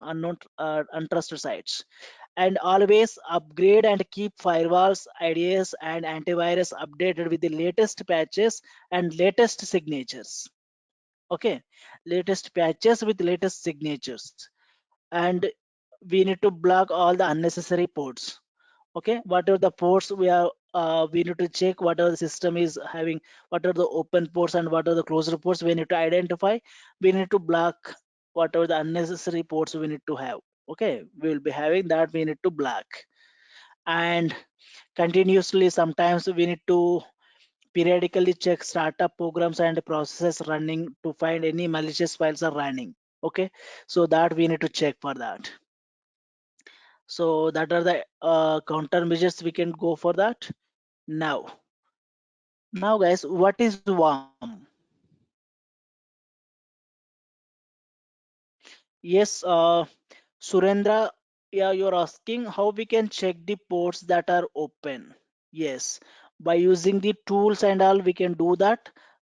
untrusted sites, and always upgrade and keep firewalls, IDS, and antivirus updated with the latest patches and latest signatures. Okay, latest patches with latest signatures, and we need to block all the unnecessary ports. Okay, whatever the ports we need to check whatever the system is having, what are the open ports and what are the closed ports we need to identify. We need to block whatever the unnecessary ports we need to have. Okay, we will be having that, we need to block. And continuously sometimes we need to periodically check startup programs and processes running to find any malicious files are running. Okay, so that we need to check for that. So that are the countermeasures we can go for that. Now guys, what is worm? Yes, Surendra, yeah, you're asking how we can check the ports that are open. Yes, by using the tools and all we can do that.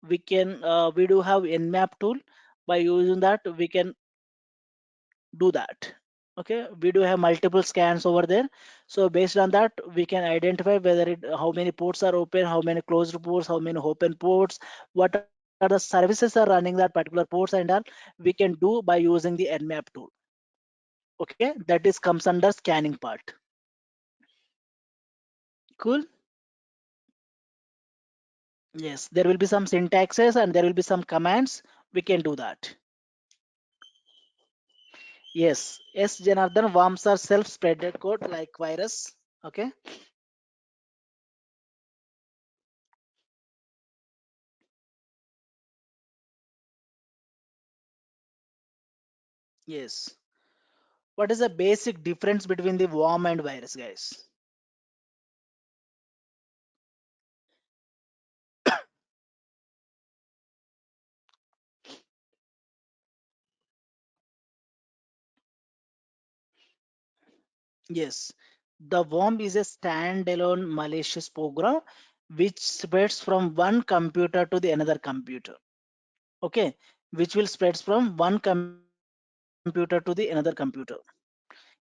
We do have nmap tool. By using that we can do that. Okay, we do have multiple scans over there. So based on that we can identify whether how many ports are open, how many closed ports, how many open ports, what are the services are running that particular ports and all. We can do by using the nmap tool. Okay, that is comes under scanning part. Cool. Yes, there will be some syntaxes and there will be some commands. We can do that. Yes, yes, Janardhan, worms are self-spreaded code like virus. Okay. Yes. What is the basic difference between the worm and virus, guys? Yes, the worm is a standalone malicious program which spreads from one computer to the another computer. Okay, which will spreads from one computer to the another computer.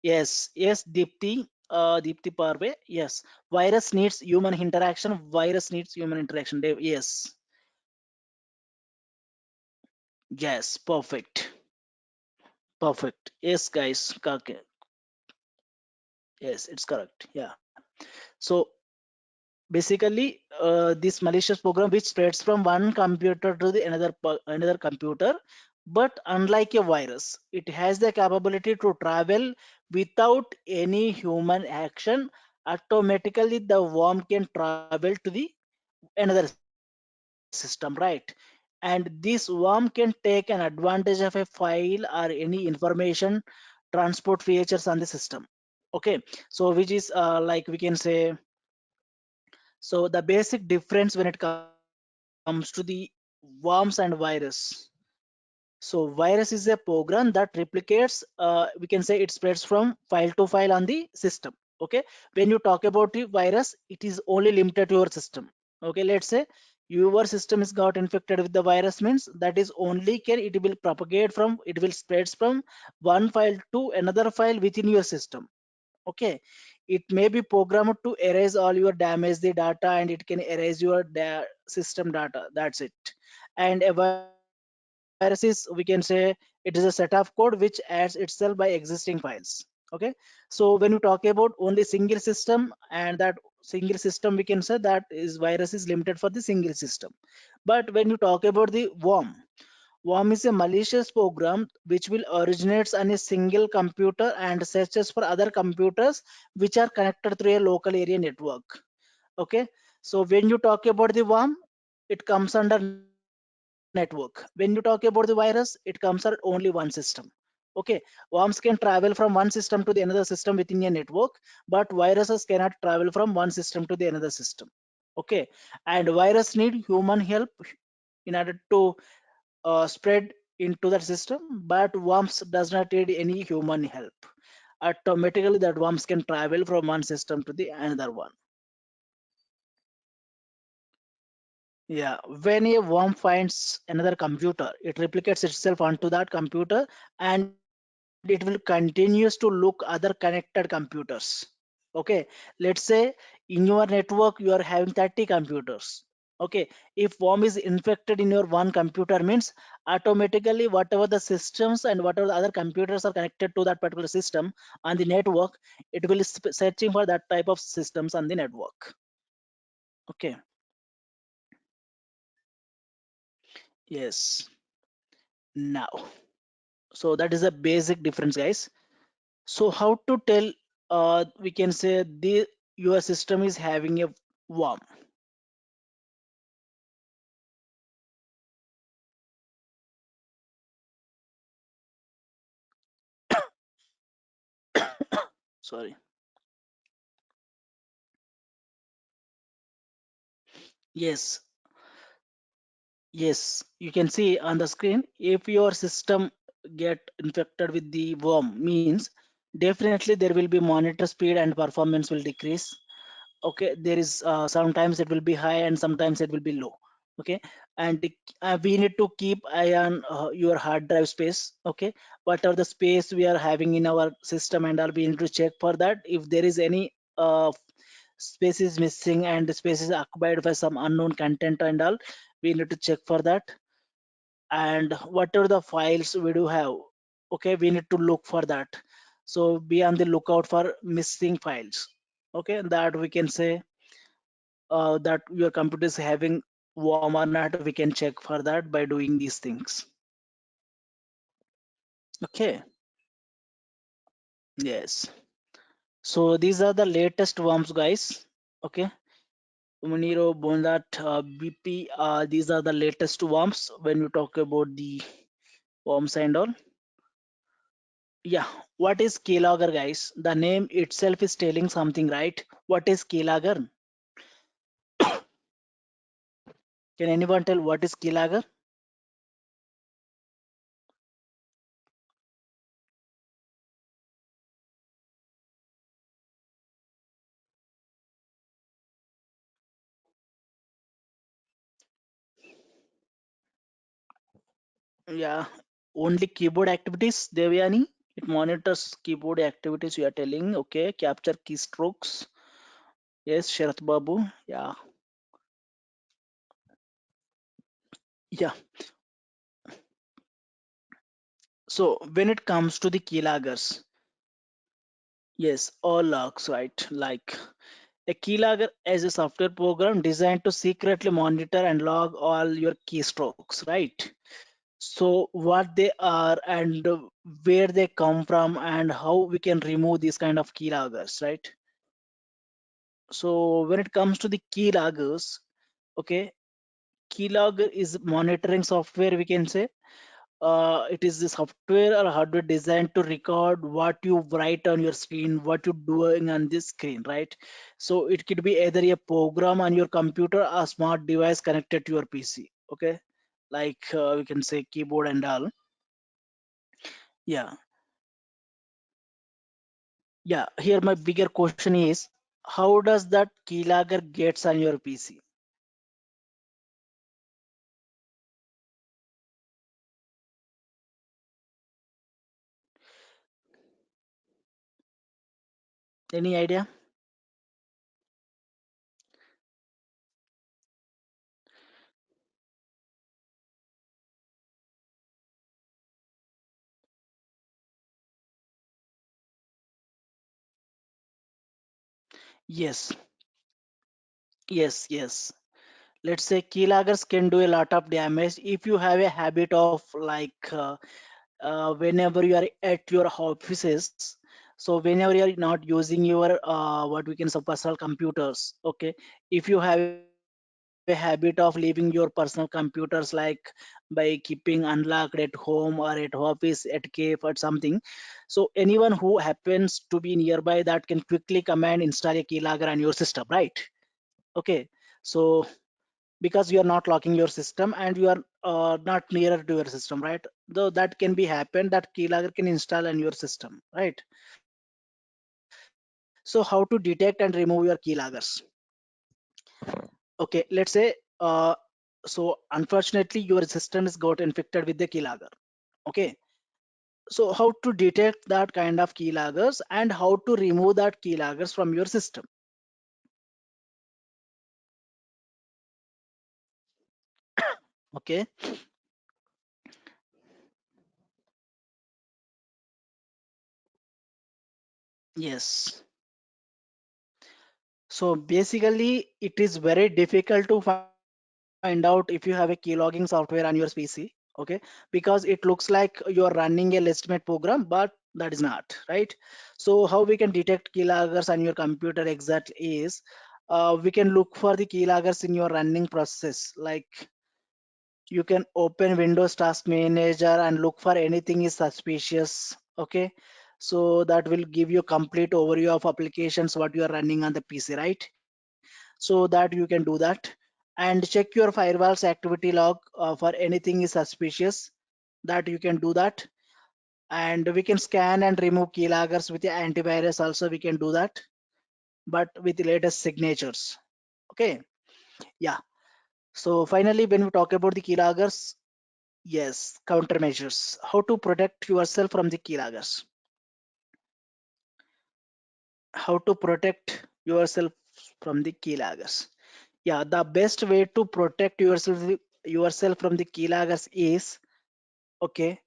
Yes, yes, Deepti Parve. Yes, virus needs human interaction. Virus needs human interaction. Yes, yes, perfect, perfect. Yes, guys, yes, it's correct. Yeah. So basically this malicious program which spreads from one computer to the another computer, but unlike a virus it has the capability to travel without any human action. Automatically the worm can travel to the another system, right? And this worm can take an advantage of a file or any information transport features on the system. Okay, so which is like we can say, so the basic difference when it comes to the worms and virus. So virus is a program that replicates, we can say it spreads from file to file on the system. Okay, when you talk about the virus, it is only limited to your system. Okay, let's say your system is got infected with the virus, means that is only can it will propagate from, it will spreads from one file to another file within your system. Okay, it may be programmed to erase all your damage the data and it can erase your system data, that's it. And a virus is, we can say, it is a set of code which adds itself by existing files. Okay, so when you talk about only single system, and that single system we can say that is virus is limited for the single system. But when you talk about the worm is a malicious program which will originates on a single computer and searches for other computers which are connected through a local area network. Okay, so when you talk about the worm, it comes under network. When you talk about the virus, it comes under only one system. Okay, worms can travel from one system to the another system within a network, but viruses cannot travel from one system to the another system. Okay, and virus need human help in order to spread into that system, but worms does not need any human help. Automatically that worms can travel from one system to the another one. Yeah, when a worm finds another computer, it replicates itself onto that computer and it will continues to look other connected computers. Okay, let's say in your network you are having 30 computers. Okay, if worm is infected in your one computer means automatically whatever the systems and whatever the other computers are connected to that particular system on the network, it will searching for that type of systems on the network. Okay, yes. Now, so that is a basic difference, guys. So how to tell, we can say the your system is having a worm. Sorry. Yes, yes, you can see on the screen if your system get infected with the worm means definitely there will be monitor speed and performance will decrease. Okay, there is sometimes it will be high and sometimes it will be low. Okay, and we need to keep eye on your hard drive space. Okay, what are the space we are having in our system and all, we need to check for that. If there is any space is missing and the space is occupied by some unknown content and all, we need to check for that. And what are the files we do have, okay, we need to look for that. So be on the lookout for missing files. Okay, that we can say that your computer is having warm or not, we can check for that by doing these things. Okay, yes, so these are the latest worms, guys. Okay, Muniro, Bondat, BP, these are the latest worms when you talk about the worms and all. Yeah, what is keylogger, guys? The name itself is telling something, right? What is keylogger? Can anyone tell what is keylogger? Yeah, only keyboard activities, Devyani. It monitors keyboard activities. You are telling, okay, capture keystrokes. Yes, Sharath Babu. Yeah, yeah. So when it comes to the keyloggers, yes, all logs, right? Like a keylogger is a software program designed to secretly monitor and log all your keystrokes, right? So what they are and where they come from and how we can remove these kind of keyloggers, right? So when it comes to the keyloggers, okay, keylogger is monitoring software, we can say. It is the software or hardware designed to record what you write on your screen, what you're doing on this screen, right? So it could be either a program on your computer or smart device connected to your PC. Okay, like we can say keyboard and all. Yeah, yeah. Here my bigger question is, how does that keylogger gets on your PC? Any idea? Yes, yes, yes. Let's say keyloggers can do a lot of damage if you have a habit of like whenever you are at your offices, so whenever you are not using your what we can say personal computers, okay, if you have a habit of leaving your personal computers like by keeping unlocked at home or at office at cave or something, so anyone who happens to be nearby that can quickly come and install a keylogger on your system, right? Okay, so because you are not locking your system and you are not nearer to your system, right? Though that can be happen, that keylogger can install on your system, right? So how to detect and remove your keyloggers? Okay, let's say So unfortunately, your system is got infected with the keylogger. Okay. So how to detect that kind of keyloggers and how to remove that keyloggers from your system. Okay. Yes. So basically, it is very difficult to find out if you have a keylogging software on your PC. Okay, because it looks like you're running a legitimate program, but that is not right. So how we can detect keyloggers on your computer exactly is, we can look for the keyloggers in your running process. Like you can open Windows Task Manager and look for anything is suspicious. Okay, so that will give you complete overview of applications what you are running on the PC, right? So that you can do that, and check your firewall's activity log for anything is suspicious, that you can do that. And we can scan and remove keyloggers with the antivirus also, we can do that, but with the latest signatures. Okay, yeah. So finally, when we talk about the keyloggers, yes, countermeasures. How to protect yourself from the keyloggers. How to protect yourself from the keyloggers. Yeah, the best way to protect yourself from the keyloggers is, okay,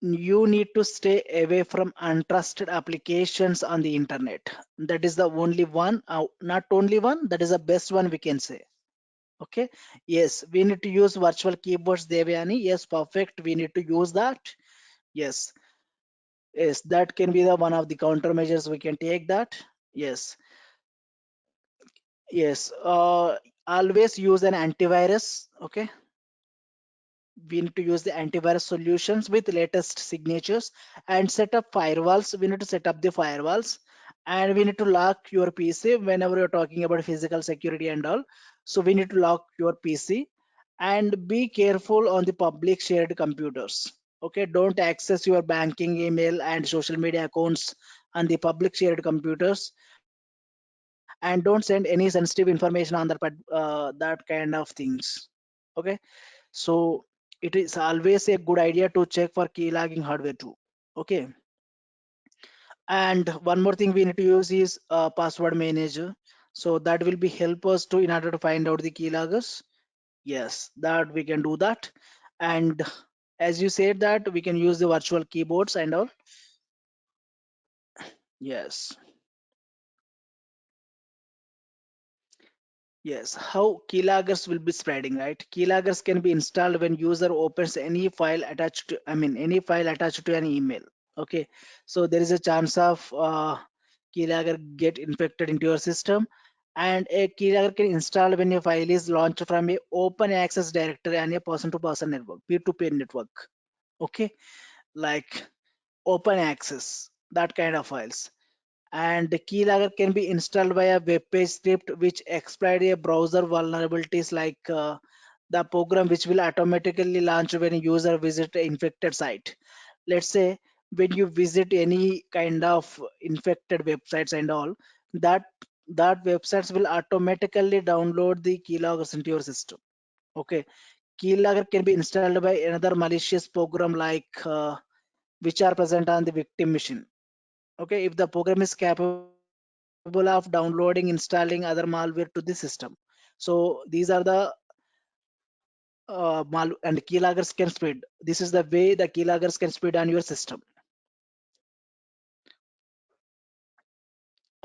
you need to stay away from untrusted applications on the internet. That is the only one, not only one, that is the best one we can say. Okay, yes, we need to use virtual keyboards, Devyani. Yes, perfect. We need to use that. Yes, yes, that can be the one of the countermeasures we can take that. Yes, yes. Always use an antivirus. Okay, we need to use the antivirus solutions with latest signatures and set up firewalls. We need to set up the firewalls, and we need to lock your PC whenever you're talking about physical security and all. So we need to lock your PC and be careful on the public shared computers. Okay, don't access your banking, email, and social media accounts on the public shared computers, and don't send any sensitive information on that kind of things. Okay, so it is always a good idea to check for key logging hardware too. Okay, and one more thing we need to use is password manager. So that will be help us to in order to find out the keyloggers. Yes, that we can do that. And as you said that we can use the virtual keyboards and all. Yes. Yes, how keyloggers will be spreading, right? Keyloggers can be installed when user opens any file attached to, I mean, any file attached to an email. Okay, so there is a chance of keylogger get infected into your system, and a keylogger can install when a file is launched from a open access directory and a person-to-person network, peer-to-peer network. Okay, like open access, that kind of files. And the keylogger can be installed by a web page script which exploit a browser vulnerabilities, like the program which will automatically launch when a user visit an infected site. Let's say when you visit any kind of infected websites and all, that that websites will automatically download the keyloggers into your system. Okay, keylogger can be installed by another malicious program like which are present on the victim machine. Okay, if the program is capable of downloading, installing other malware to the system. So these are the mal and keyloggers can spread. This is the way the keyloggers can spread on your system.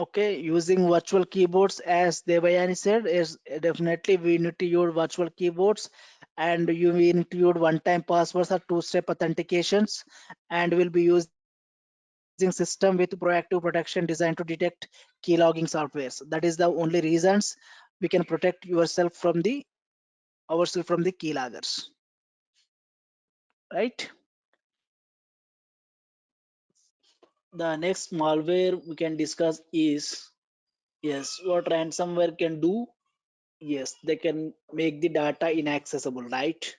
Okay, using virtual keyboards, as Devayani said, is definitely we need to use virtual keyboards, and you will need to use one-time passwords or two-step authentications, and we'll be using system with proactive protection designed to detect key logging softwares. That is the only reasons we can protect yourself from the ourselves from the keyloggers, right? The next malware we can discuss is, yes, what ransomware can do. Yes, they can make the data inaccessible, right?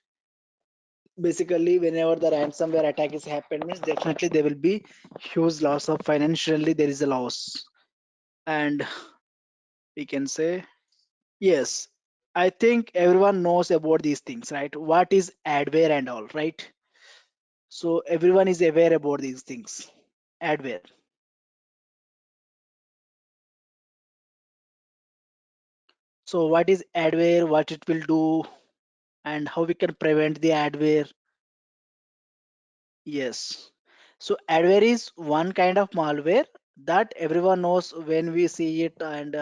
Basically, whenever the ransomware attack is happened, means definitely there will be huge loss of financially there is a loss. And we can say, yes, I think everyone knows about these things, right? What is adware and all, right? So everyone is aware about these things. Adware. So what is adware, what it will do, and how we can prevent the adware? Yes. So adware is one kind of malware that everyone knows when we see it, and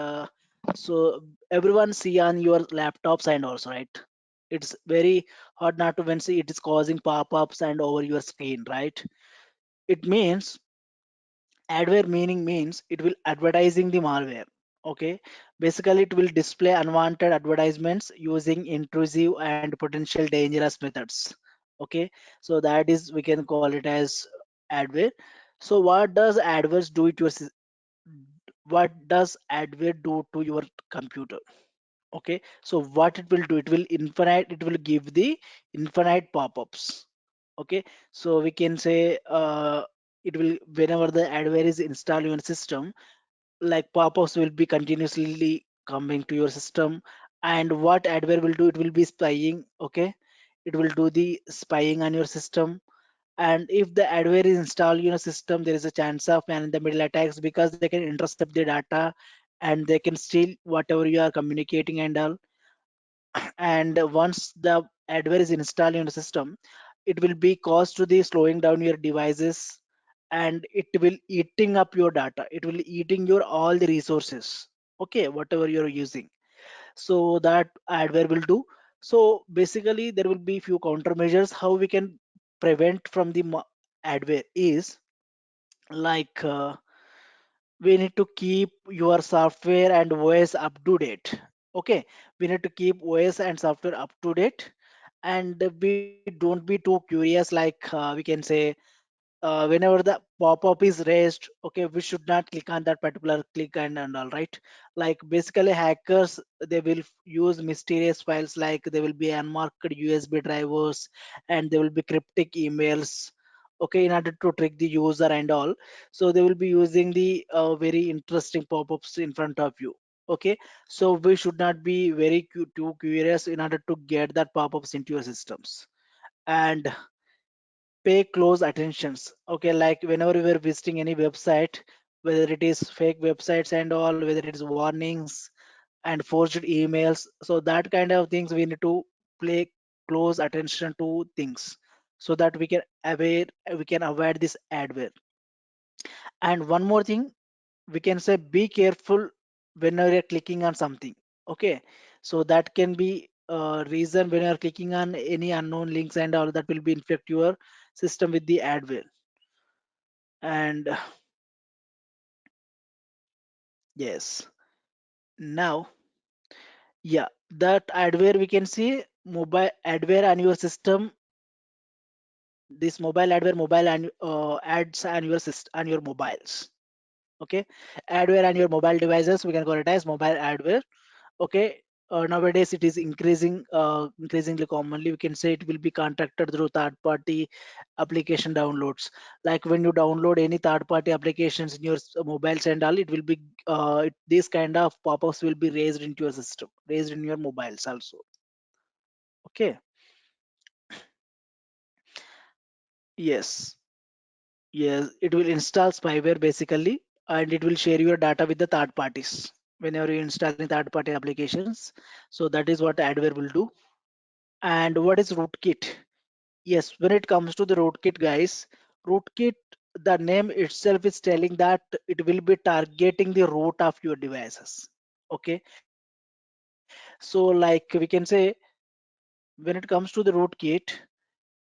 so everyone see on your laptops and also, right? It's very hard not to when see it is causing pop-ups and over your screen, right? It means adware meaning means it will advertising the malware. Okay, basically it will display unwanted advertisements using intrusive and potential dangerous methods. Okay, so that is we can call it as adware. So what does adware do it your what does adware do to your computer? Okay, so what it will do, it will infinite, it will give the infinite pop-ups. Okay, so we can say it will whenever the adware is installed in your system, like pop-ups will be continuously coming to your system. And what adware will do, it will be spying. Okay, it will do the spying on your system. And if the adware is installed in your system, there is a chance of man in the middle attacks, because they can intercept the data and they can steal whatever you are communicating and all. And once the adware is installed in the system, it will be caused to the slowing down your devices, and it will eating up your data, it will eating your all the resources. Okay, whatever you're using, so that adware will do. So basically there will be few countermeasures how we can prevent from the adware is like we need to keep your software and OS up to date. Okay, we need to keep OS and software up to date, and we don't be too curious. Like we can say whenever the pop-up is raised, okay, we should not click on that particular click and all, right? Like basically hackers, they will use mysterious files, like there will be unmarked USB drivers, and there will be cryptic emails, okay, in order to trick the user and all. So they will be using the very interesting pop-ups in front of you. Okay, so we should not be very too curious in order to get that pop-ups into your systems. And pay close attentions. Okay, like whenever we are visiting any website, whether it is fake websites and all, whether it is warnings and forged emails, so that kind of things we need to pay close attention to things, so that we can avoid this adware. And one more thing, we can say be careful whenever you're clicking on something. Okay, so that can be a reason when you're clicking on any unknown links and all, that will be infect your system with the adware. And yes, now, yeah, that adware we can see mobile adware on your system. This mobile adware mobile and ads on your system on your mobiles. Okay, adware on your mobile devices, we can call it as mobile adware. Okay, nowadays it is increasingly commonly, we can say it will be contracted through third party application downloads. Like when you download any third party applications in your mobiles and all, it will be this kind of pop-ups will be raised into your system, raised in your mobiles also. Okay, yes, yes, it will install spyware basically, and it will share your data with the third parties whenever you're installing third party applications. So that is what adware will do. And what is rootkit? Yes, when it comes to the rootkit, guys, rootkit, the name itself is telling that it will be targeting the root of your devices. Okay, so like we can say, when it comes to the rootkit,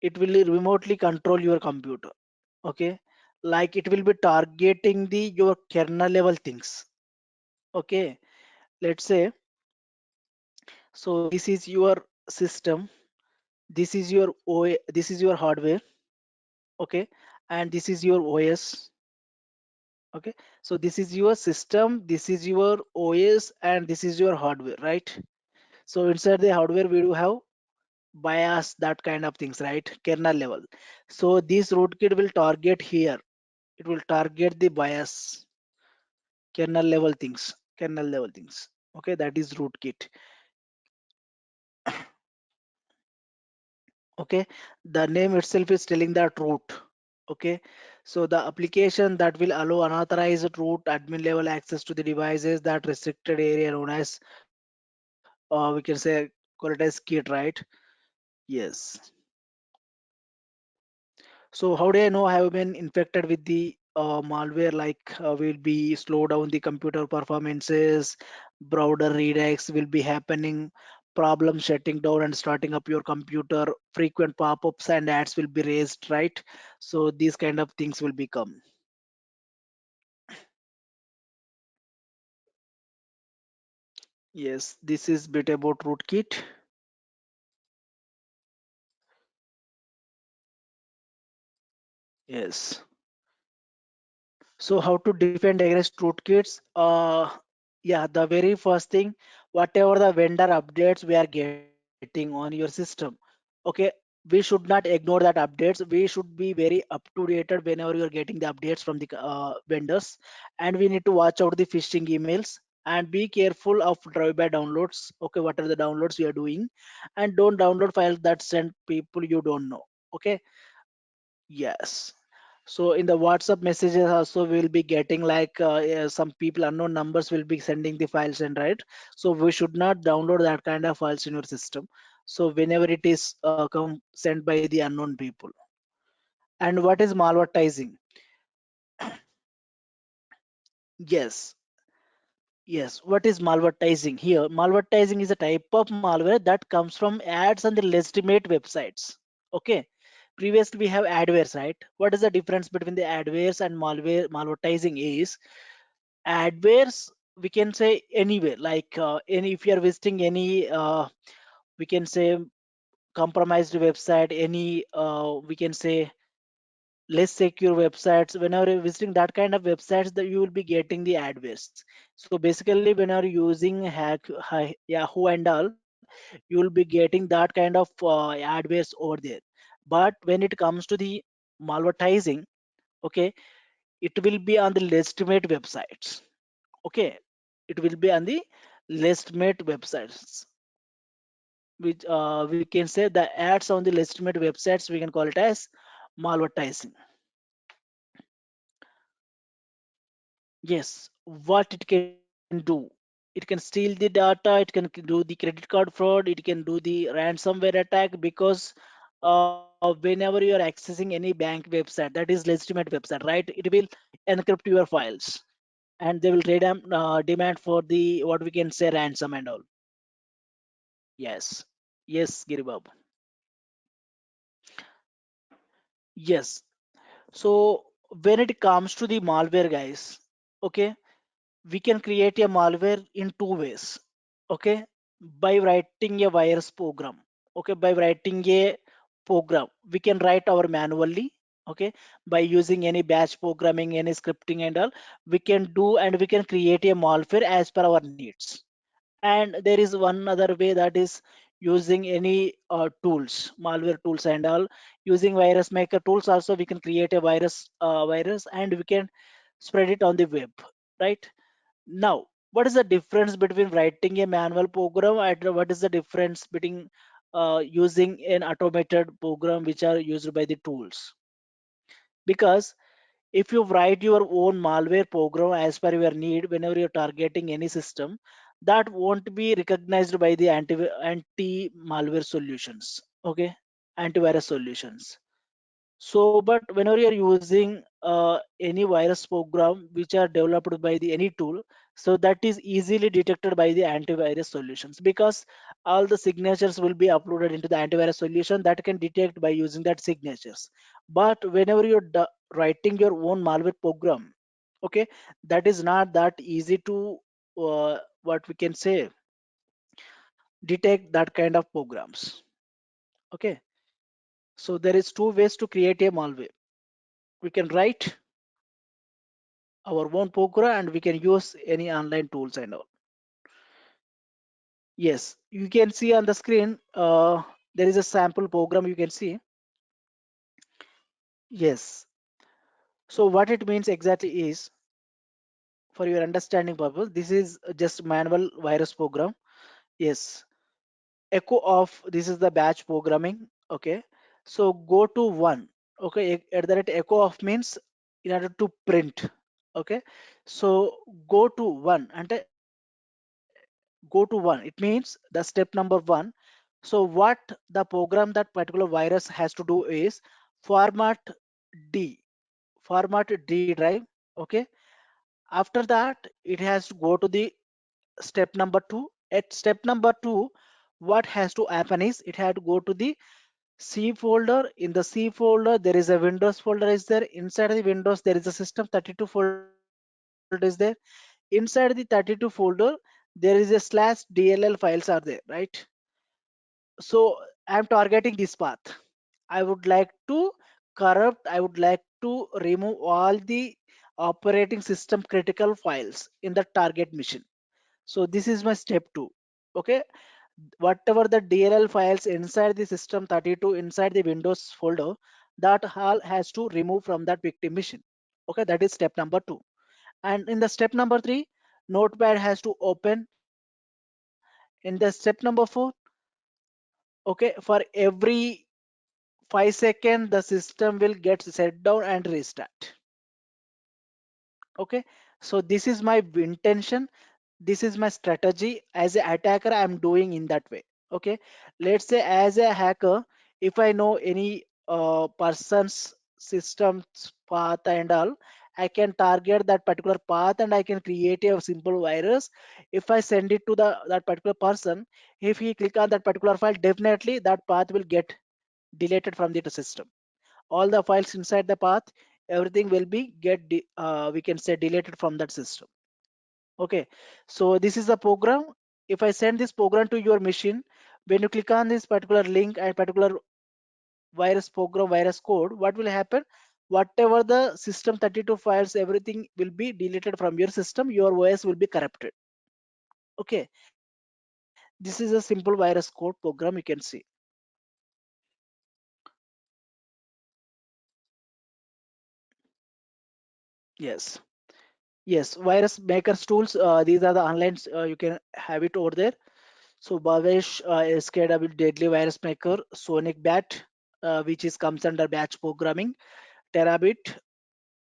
it will remotely control your computer. Okay, like it will be targeting the your kernel level things. Okay, let's say, so this is your system, this is your this is your hardware. Okay, and this is your OS. Okay, so this is your system, this is your OS, and this is your hardware, right? So inside the hardware we do have bias, that kind of things, right? Kernel level. So this rootkit will target here, it will target the bias, kernel level things, kernel level things. Okay, that is rootkit. Okay, the name itself is telling that root. Okay, so the application that will allow unauthorized root admin level access to the devices that restricted area known as we can say call it as kit, right? Yes. So how do I know I have been infected with the malware? Like will be slow down the computer performances, browser redirects will be happening, problem shutting down and starting up your computer, frequent pop-ups and ads will be raised, right? So these kind of things will become. Yes, this is bit about rootkit. Yes. So how to defend against rootkits? Yeah, the very first thing, whatever the vendor updates we are getting on your system, okay, we should not ignore that updates. We should be very up to date whenever you are getting the updates from the vendors, and we need to watch out the phishing emails and be careful of drive-by downloads. Okay, what are the downloads you are doing, and don't download files that send people you don't know. Okay, yes. So in the WhatsApp messages also we'll be getting like yeah, some people unknown numbers will be sending the files and right. So we should not download that kind of files in your system. So whenever it is come sent by the unknown people. And what is malvertising? Yes, yes. What is malvertising? Here, malvertising is a type of malware that comes from ads on the legitimate websites. Okay. Previously we have adwares, right? What is the difference between the adwares and malvertising is adwares we can say anywhere like any if you are visiting any we can say compromised website any we can say less secure websites whenever you're visiting that kind of websites that you will be getting the adwares. So basically whenever you're using Yahoo and all you will be getting that kind of adwares over there. But when it comes to the malvertising, okay, it will be on the legitimate websites. Okay, it will be on the legitimate websites, which we can say the ads on the legitimate websites we can call it as malvertising. Yes, what it can do, it can steal the data, it can do the credit card fraud, it can do the ransomware attack because whenever you are accessing any bank website that is legitimate website, right, it will encrypt your files and they will demand for the what we can say ransom and all. Yes, yes, Giribabu. Yes. So when it comes to the malware, guys, okay, we can create a malware in two ways. Okay, by writing a virus program. Okay, by writing a program, we can write our manually. Okay, by using any batch programming, any scripting and all, we can do and we can create a malware as per our needs. And there is one other way that is using any tools, malware tools and all. Using virus maker tools also we can create a virus and we can spread it on the web, right? Now what is the difference between writing a manual program and what is the difference between using an automated program which are used by the tools? Because if you write your own malware program as per your need whenever you're targeting any system, that won't be recognized by the anti malware solutions. Okay, antivirus solutions. So but whenever you're using any virus program which are developed by the any tool, so that is easily detected by the antivirus solutions because all the signatures will be uploaded into the antivirus solution that can detect by using that signatures. But whenever you're writing your own malware program, okay, that is not that easy to what we can say detect that kind of programs. Okay, so there is two ways to create a malware. We can write our own program and we can use any online tools and all. Yes, you can see on the screen there is a sample program you can see. Yes, so what it means exactly is for your understanding purpose this is just manual virus program. Yes, echo of this is the batch programming. Okay, so go to one. Okay, at the rate echo of means in order to print. Okay, so go to one and go to one, it means the step number one. So what the program that particular virus has to do is format D, format D drive. Okay, after that it has to go to the step number two. At step number two, what has to happen is it had to go to the C folder. In the C folder there is a Windows folder is there. Inside the Windows there is a system 32 folder is there. Inside the 32 folder there is a slash DLL files are there, right? So I'm targeting this path. I would like to corrupt, I would like to remove all the operating system critical files in the target machine. So this is my step two. Okay, whatever the DLL files inside the system 32 inside the Windows folder, that all has to remove from that victim machine. Okay, that is step number two. And in the step number three, notepad has to open. In the step number four, okay, for every 5 seconds the system will get shut down and restart. Okay, so this is my intention, this is my strategy as an attacker I'm doing in that way. Okay, let's say as a hacker, if I know any person's system's path and all, I can target that particular path and I can create a simple virus. If I send it to the that particular person, if he click on that particular file, definitely that path will get deleted from the system. All the files inside the path, everything will be we can say deleted from that system. Okay, so this is the program. If I send this program to your machine, when you click on this particular link and particular virus program virus code, what will happen? Whatever the system 32 files, everything will be deleted from your system, your OS will be corrupted. Okay, this is a simple virus code program you can see. Yes. Yes, virus makers tools. These are the online. You can have it over there. So Bhavesh, SKW Deadly Virus Maker, Sonic Bat, which is comes under batch programming, Terabit.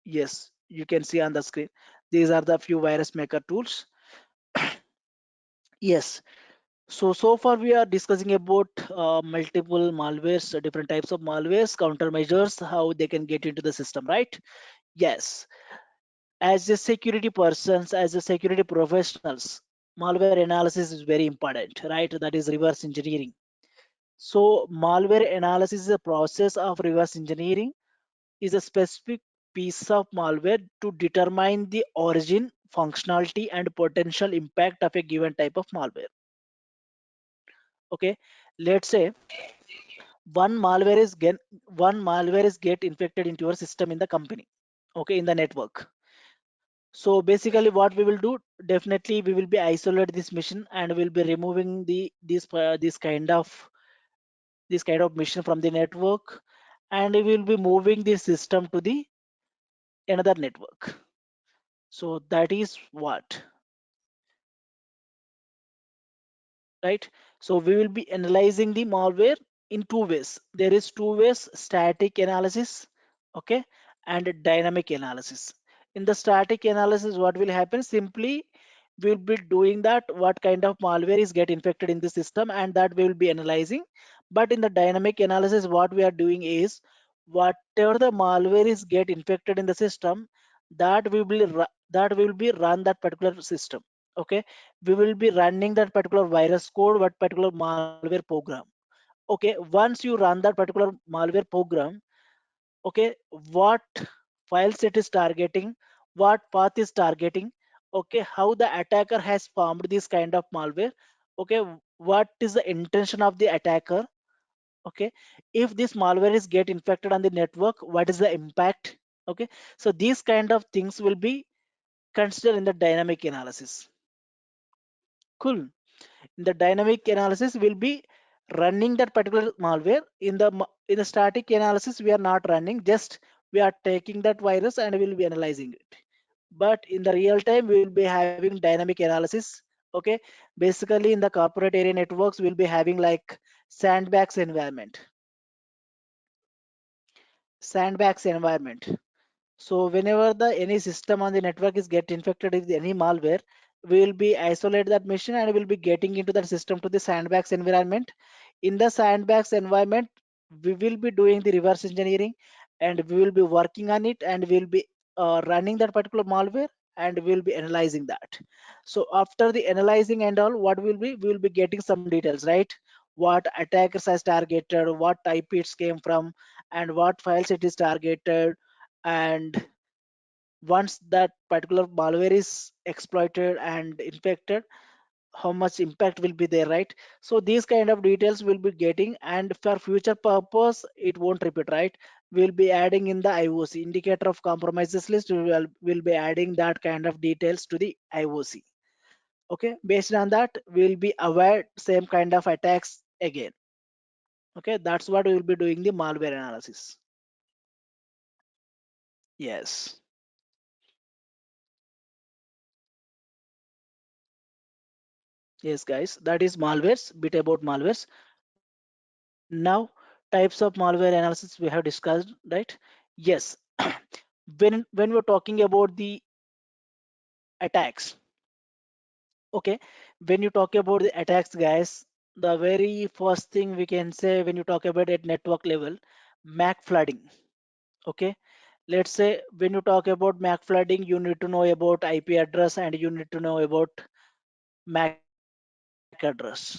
Yes, you can see on the screen. These are the few virus maker tools. Yes. So far we are discussing about multiple malwares, different types of malwares, countermeasures, how they can get into the system, right? Yes. As a security persons, as a security professionals, malware analysis is very important, right? That is reverse engineering. So malware analysis is a process of reverse engineering, is a specific piece of malware to determine the origin, functionality and potential impact of a given type of malware. Okay, let's say one malware is get one malware is get infected into your system in the company, okay, in the network. So basically what we will do, definitely we will be isolate this machine and we'll be removing this kind of machine from the network, and we will be moving the system to the another network. So that is what, right? So we will be analyzing the malware in two ways. There is two ways: static analysis, okay, and dynamic analysis. In the static analysis, what will happen, simply we will be doing that what kind of malware is get infected in the system, and that we will be analyzing. But in the dynamic analysis, what we are doing is whatever the malware is get infected in the system, that will be run that particular system. Okay, we will be running that particular virus code, what particular malware program. Okay, once you run that particular malware program, okay, what files it is targeting, what path is targeting, okay, how the attacker has formed this kind of malware, okay, what is the intention of the attacker, okay, if this malware is get infected on the network, what is the impact. Okay, so these kind of things will be considered in the dynamic analysis. Cool. In the dynamic analysis will be running that particular malware. In the static analysis we are not running, just we are taking that virus and we will be analyzing it. But in the real time we will be having dynamic analysis. Okay, basically in the corporate area networks we'll be having like sandbags environment. sandbox environment. So whenever the any system on the network is get infected with any malware, we will be isolate that machine and will be getting into that system to the sandbox environment. In the sandbox environment, we will be doing the reverse engineering and we will be working on it and we will be running that particular malware and we will be analyzing that. So after the analyzing and all, what will be, we will be getting some details, right? What attackers has targeted, what IP it came from, and what files it is targeted, and once that particular malware is exploited and infected, how much impact will be there, right? So these kind of details will be getting, and for future purpose it won't repeat, right? We'll be adding in the IOC indicator of compromises list. Will be adding that kind of details to the IOC. Okay, based on that we'll be aware same kind of attacks again. Okay, that's what we will be doing the malware analysis. Yes. Yes, guys, that is malwares, bit about malwares. Now, types of malware analysis we have discussed, right? Yes. When we're talking about the attacks, okay, when you talk about the attacks, guys, the very first thing we can say when you talk about at network level, MAC flooding. Okay, let's say when you talk about MAC flooding, you need to know about IP address and you need to know about MAC address.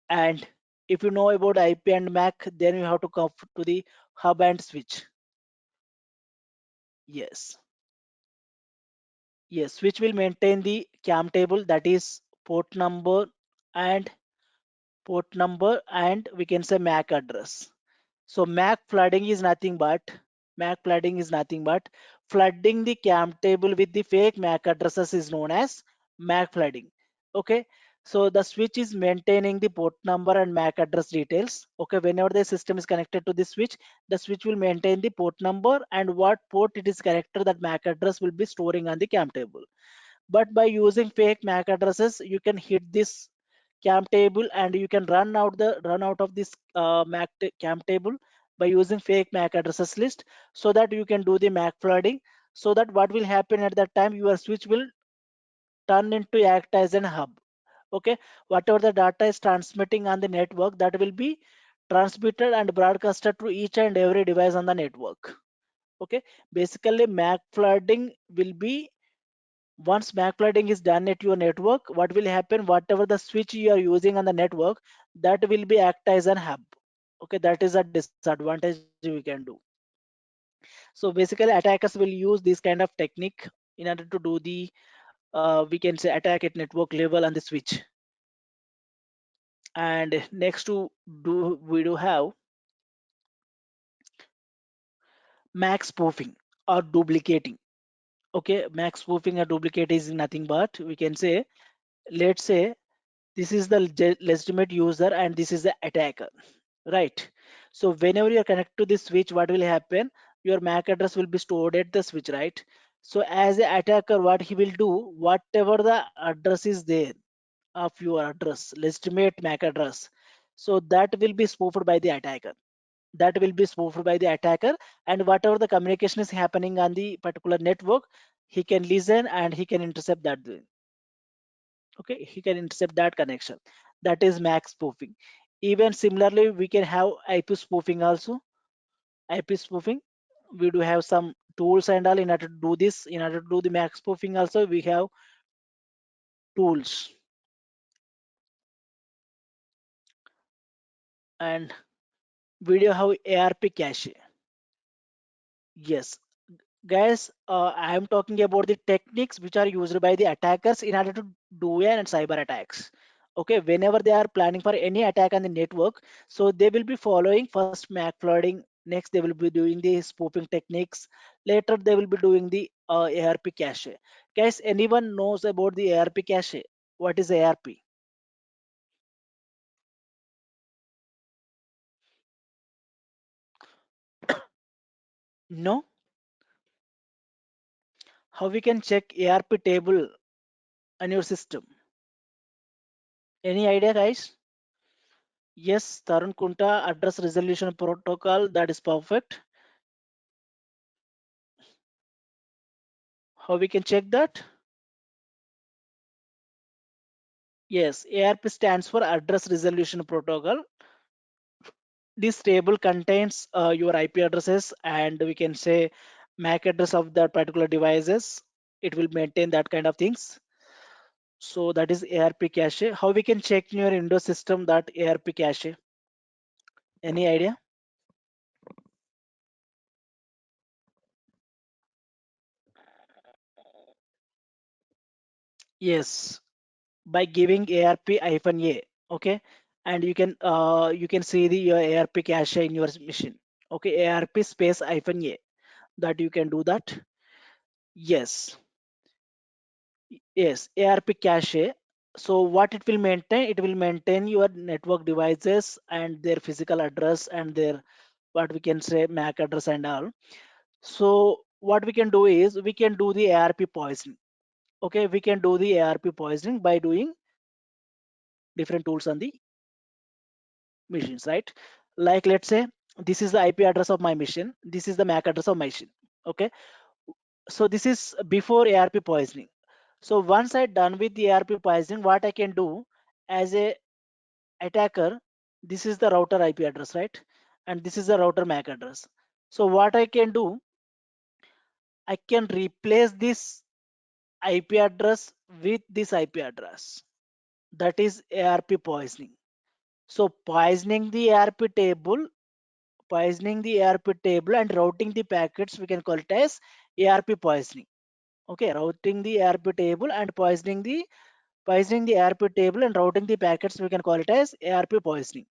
And if you know about IP and MAC, then you have to come to the hub and switch. Yes, yes, which will maintain the CAM table, that is port number and we can say MAC address. So MAC flooding is nothing but flooding the CAM table with the fake MAC addresses is known as MAC flooding. Okay. So the switch is maintaining the port number and MAC address details. Okay. Whenever the system is connected to the switch will maintain the port number and what port it is connected, that MAC address will be storing on the CAM table. But by using fake MAC addresses, you can hit this CAM table and you can run out of this CAM table by using fake MAC addresses list, so that you can do the MAC flooding. So that what will happen at that time, your switch will turn into act as an hub. Okay, whatever the data is transmitting on the network, that will be transmitted and broadcasted to each and every device on the network. Okay, basically MAC flooding will be, once MAC flooding is done at your network, what will happen, whatever the switch you are using on the network, that will be act as an hub. Okay, that is a disadvantage we can do. So basically attackers will use this kind of technique in order to do the we can say attack at network level on the switch. And next to do we do have MAC spoofing or duplicating. Okay, MAC spoofing or duplicate is nothing but we can say, let's say this is the legitimate user and this is the attacker, right? So whenever you connect to this switch, what will happen, your MAC address will be stored at the switch, right? So as a attacker, what he will do, whatever the address is there of your address, legitimate MAC address, so that will be spoofed by the attacker. That will be spoofed by the attacker, and whatever the communication is happening on the particular network, he can listen and he can intercept that. Okay, he can intercept that connection. That is MAC spoofing. Even similarly, we can have IP spoofing also. IP spoofing, we do have some tools and all in order to do this. In order to do the MAC spoofing also, we have tools. And we do have ARP cache. Yes, guys, I am talking about the techniques which are used by the attackers in order to do an cyber attacks. Okay, whenever they are planning for any attack on the network, so they will be following first MAC flooding, next they will be doing the spoofing techniques, later they will be doing the ARP cache. Guys, anyone knows about the ARP cache? What is ARP? No? How we can check ARP table on your system? Any idea, guys? Yes, Tarun Kunta, address resolution protocol, that is perfect. How we can check that? Yes, ARP stands for Address Resolution Protocol. This table contains your IP addresses and we can say MAC address of that particular devices. It will maintain that kind of things. So that is ARP cache. How we can check in your Windows system that ARP cache? Any idea? Yes, by giving ARP-A. Okay, and you can see the your ARP cache in your machine. Okay, ARP space -A, that you can do that. Yes, yes, ARP cache. So what it will maintain? It will maintain your network devices and their physical address and their what we can say MAC address and all. So what we can do is we can do the ARP poisoning. Okay, we can do the ARP poisoning by doing different tools on the machines, right? Like let's say this is the IP address of my machine. This is the MAC address of my machine. Okay, so this is before ARP poisoning. So once I done with the ARP poisoning, what I can do as a attacker, this is the router IP address, right? And this is the router MAC address. So what I can do, I can replace this IP address with this IP address. That is ARP poisoning. So poisoning the ARP table and routing the packets, we can call it as ARP poisoning. Okay, routing the ARP table and poisoning the ARP table and routing the packets, we can call it as ARP poisoning.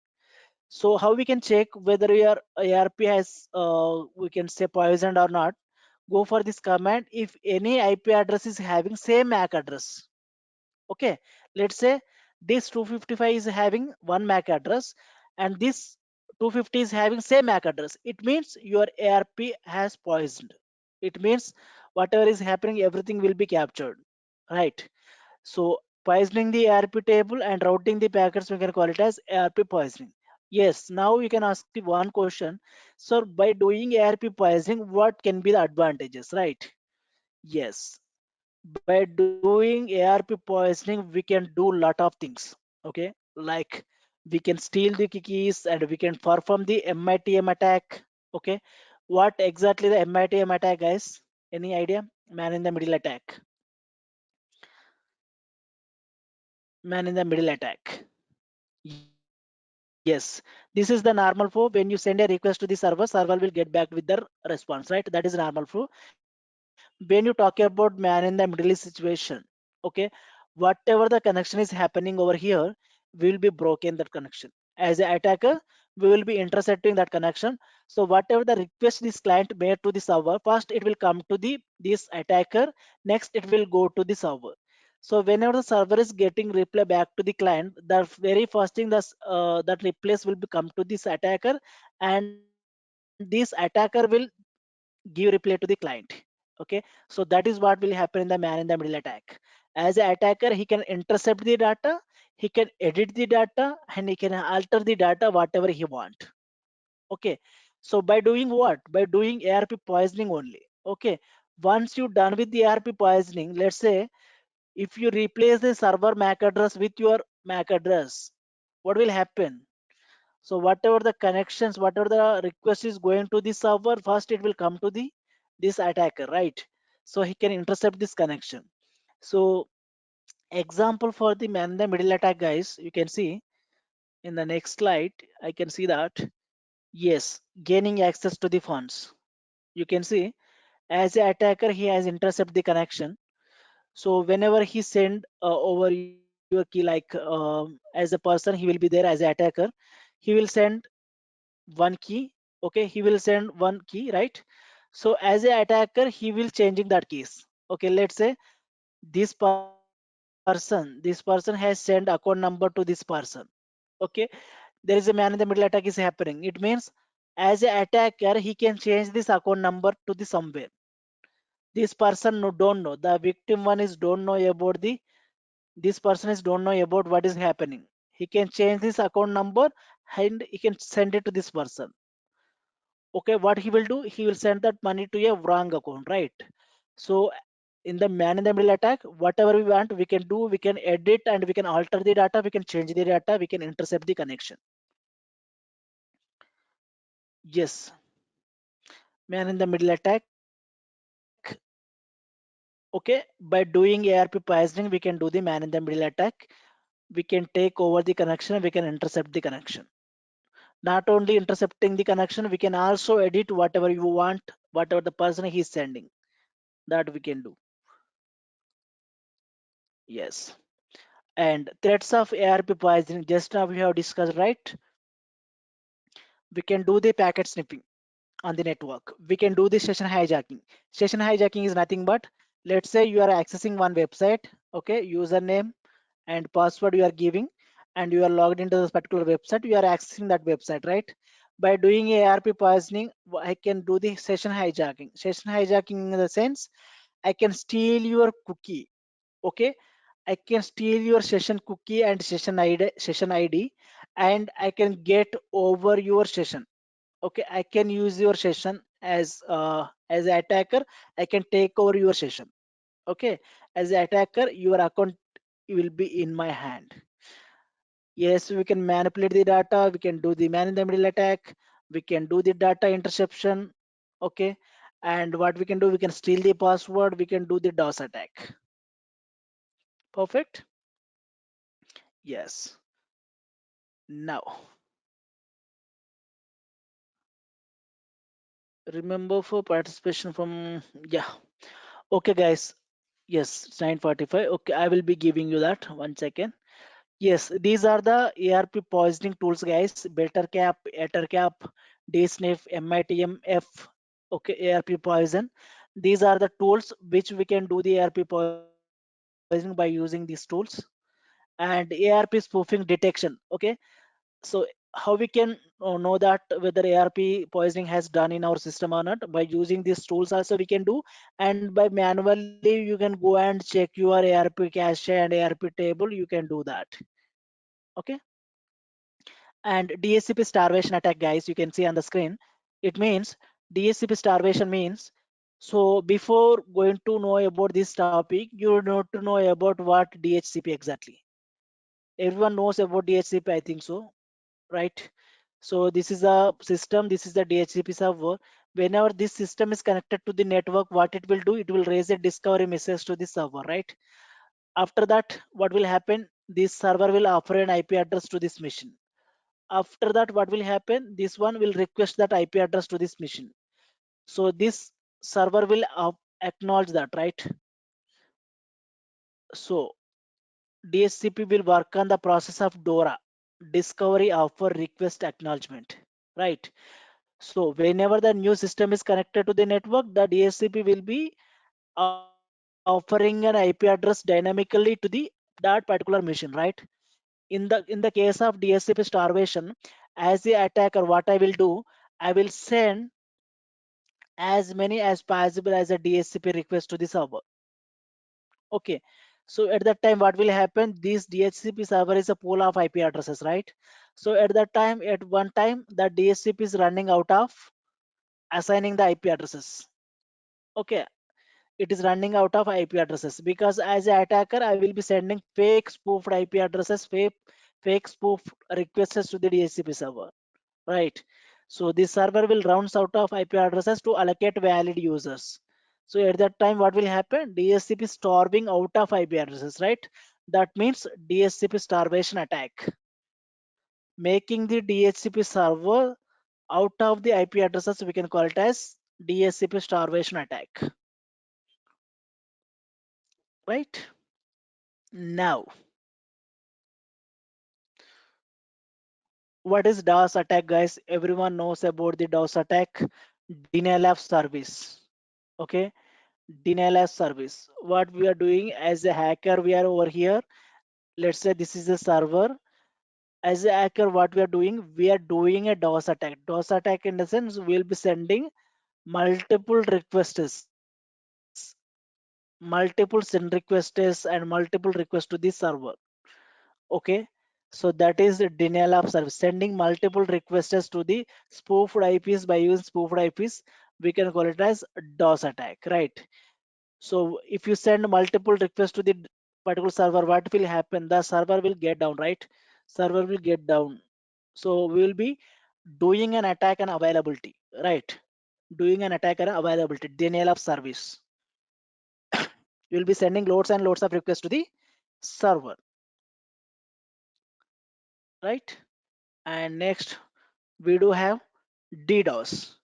So how we can check whether your ARP has we can say poisoned or not? Go for this command if any IP address is having same MAC address. Okay, let's say this 255 is having one MAC address and this 250 is having same MAC address. It means your ARP has poisoned. It means whatever is happening, everything will be captured, right? So poisoning the ARP table and routing the packets, we can call it as ARP poisoning. Yes, now you can ask the one question. So by doing ARP poisoning, what can be the advantages, right? Yes, by doing ARP poisoning, we can do lot of things. Okay, like we can steal the keys and we can perform the MITM attack. Okay, what exactly the MITM attack, guys? Any idea? Man in the middle attack. Man in the middle attack. Yes, this is the normal flow. When you send a request to the server will get back with the response, right? That is normal flow. When you talk about man in the middle situation, okay, whatever the connection is happening over here, we will be broken that connection. As an attacker, we will be intercepting that connection. So whatever the request this client made to the server, first it will come to the this attacker, next it will go to the server. So whenever the server is getting reply back to the client, the very first thing that replace will become to this attacker, and this attacker will give reply to the client. Okay, so that is what will happen in the man in the middle attack. As an attacker, he can intercept the data, he can edit the data, and he can alter the data whatever he want. Okay, so by doing what? By doing ARP poisoning only. Okay, once you done with the ARP poisoning, let's say if you replace the server MAC address with your MAC address, what will happen? So whatever the connections, whatever the request is going to the server, first it will come to the this attacker, right? So he can intercept this connection. So example for the man in the middle attack, guys, you can see in the next slide. I can see that yes, gaining access to the funds. You can see as an attacker, he has intercept the connection. So whenever he send over your key, like as a person, he will be there as an attacker. He will send one key. Okay, he will send one key, right? So as a attacker, he will changing that keys. Okay, let's say this person has sent account number to this person. Okay, there is a man in the middle attack is happening. It means as a attacker, he can change this account number to the somewhere. This person no, don't know. The victim one is don't know about the this person is don't know about what is happening. He can change this account number and he can send it to this person. Okay, what he will do? He will send that money to a wrong account, right? So In the man in the middle attack, whatever we want, we can do, we can edit and we can alter the data, we can change the data, we can intercept the connection. Yes, man in the middle attack. Okay, by doing ARP poisoning, we can do the man in the middle attack. We can take over the connection, we can intercept the connection. Not only intercepting the connection, we can also edit whatever you want, whatever the person is sending. That we can do. Yes. And threats of ARP poisoning, just now we have discussed, right? We can do the packet sniffing on the network. We can do the session hijacking. Session hijacking is nothing but, let's say you are accessing one website, okay, username and password you are giving, and you are logged into this particular website, you are accessing that website, right? By doing ARP poisoning, I can do the session hijacking. Session hijacking in the sense, I can steal your cookie, okay? I can steal your session cookie and session ID, and I can get over your session. Okay, I can use your session as an attacker. I can take over your session. Okay, as an attacker, your account will be in my hand. Yes, we can manipulate the data, we can do the man in the middle attack, we can do the data interception. Okay, and what we can do, we can steal the password, we can do the DOS attack. Perfect. Yes. Now, remember for participation from, yeah. Okay, guys. Yes, it's 9:45. Okay, I will be giving you that. 1 second. Yes, these are the ARP poisoning tools, guys. BetterCap, EtherCap, DSNIF, MITM okay, ARP poison. These are the tools which we can do the ARP poisoning by using these tools. And ARP spoofing detection. Okay, so how we can know that whether ARP poisoning has done in our system or not? By using these tools also we can do, and by manually you can go and check your ARP cache and ARP table, you can do that. Okay. And DHCP starvation attack, guys, you can see on the screen. It means, DHCP starvation means, so before going to know about this topic, you need to know about what DHCP exactly. Everyone knows about DHCP, I think so, right? So this is a system, this is the DHCP server. Whenever this system is connected to the network, what it will do, it will raise a discovery message to the server, right? After that, what will happen? This server will offer an IP address to this machine. After that, what will happen? This one will request that IP address to this machine. So this server will acknowledge that, right? So DHCP will work on the process of DORA, discovery offer request acknowledgement, right? So whenever the new system is connected to the network, the DHCP will be offering an IP address dynamically to the that particular machine, right? In the case of DHCP starvation, as the attacker, what I will do, I will send as many as possible as a DHCP request to the server. Okay. So at that time, what will happen? This DHCP server is a pool of IP addresses, right? So at that time, at one time, the DHCP is running out of assigning the IP addresses. Okay, it is running out of IP addresses, because as an attacker I will be sending fake spoofed IP addresses, fake spoof requests to the DHCP server, right? So this server will rounds out of IP addresses to allocate valid users. So at that time, what will happen? DHCP starving out of IP addresses, right? That means DHCP starvation attack, making the DHCP server out of the IP addresses. We can call it as DHCP starvation attack, right? Now, what is DOS attack, guys? Everyone knows about the DOS attack, denial of service. Okay, denial of service. What we are doing as a hacker, we are over here. Let's say this is a server. As a hacker, what we are doing a DOS attack. DOS attack in the sense we'll be sending multiple multiple send requests and multiple requests to the server. Okay, so that is the denial of service, sending multiple requests to the spoofed IPs. By using spoofed IPs, we can call it as DOS attack, right? So if you send multiple requests to the particular server, what will happen? The server will get down, right? Server will get down. So we will be doing an attack on availability, right? Doing an attack on availability, denial of service. You will be sending loads and loads of requests to the server, right? And next we do have DDoS.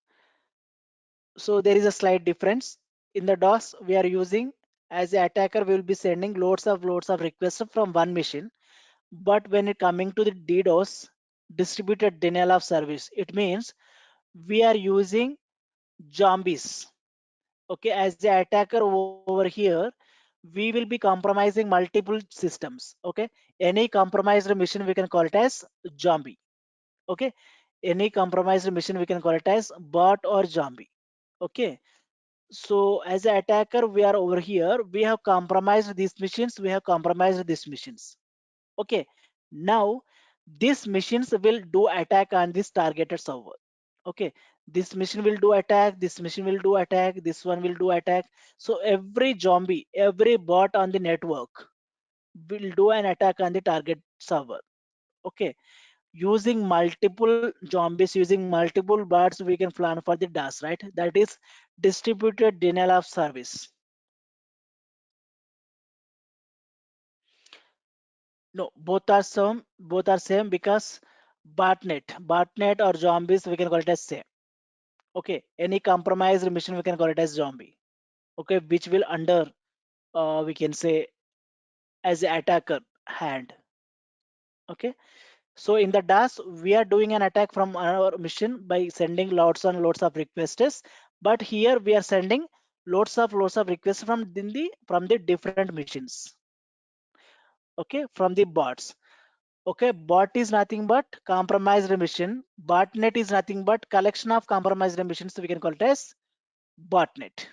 So there is a slight difference. In the DOS, we are using, as the attacker, we will be sending loads of requests from one machine. But when it coming to the DDoS, distributed denial of service, it means we are using zombies. Okay, as the attacker over here, we will be compromising multiple systems. Okay, any compromised machine we can call it as zombie. Okay, any compromised machine we can call it as bot or zombie. Okay, so as an attacker, we are over here. We have compromised these machines. We have compromised these machines. Okay, now these machines will do attack on this targeted server. Okay, this machine will do attack. This machine will do attack. This one will do attack. So every zombie, every bot on the network will do an attack on the target server. Okay, using multiple zombies, using multiple bots, we can plan for the DAS, right? That is distributed denial of service. No, both are same because botnet or zombies we can call it as same. Okay, any compromised mission we can call it as zombie. Okay, which will under we can say as a attacker hand. Okay, so in the DAS we are doing an attack from our mission by sending lots and lots of requests. But here we are sending lots of requests from the different machines. Okay, from the bots. Okay, bot is nothing but compromised machine. Botnet is nothing but collection of compromised machines. So we can call it as botnet.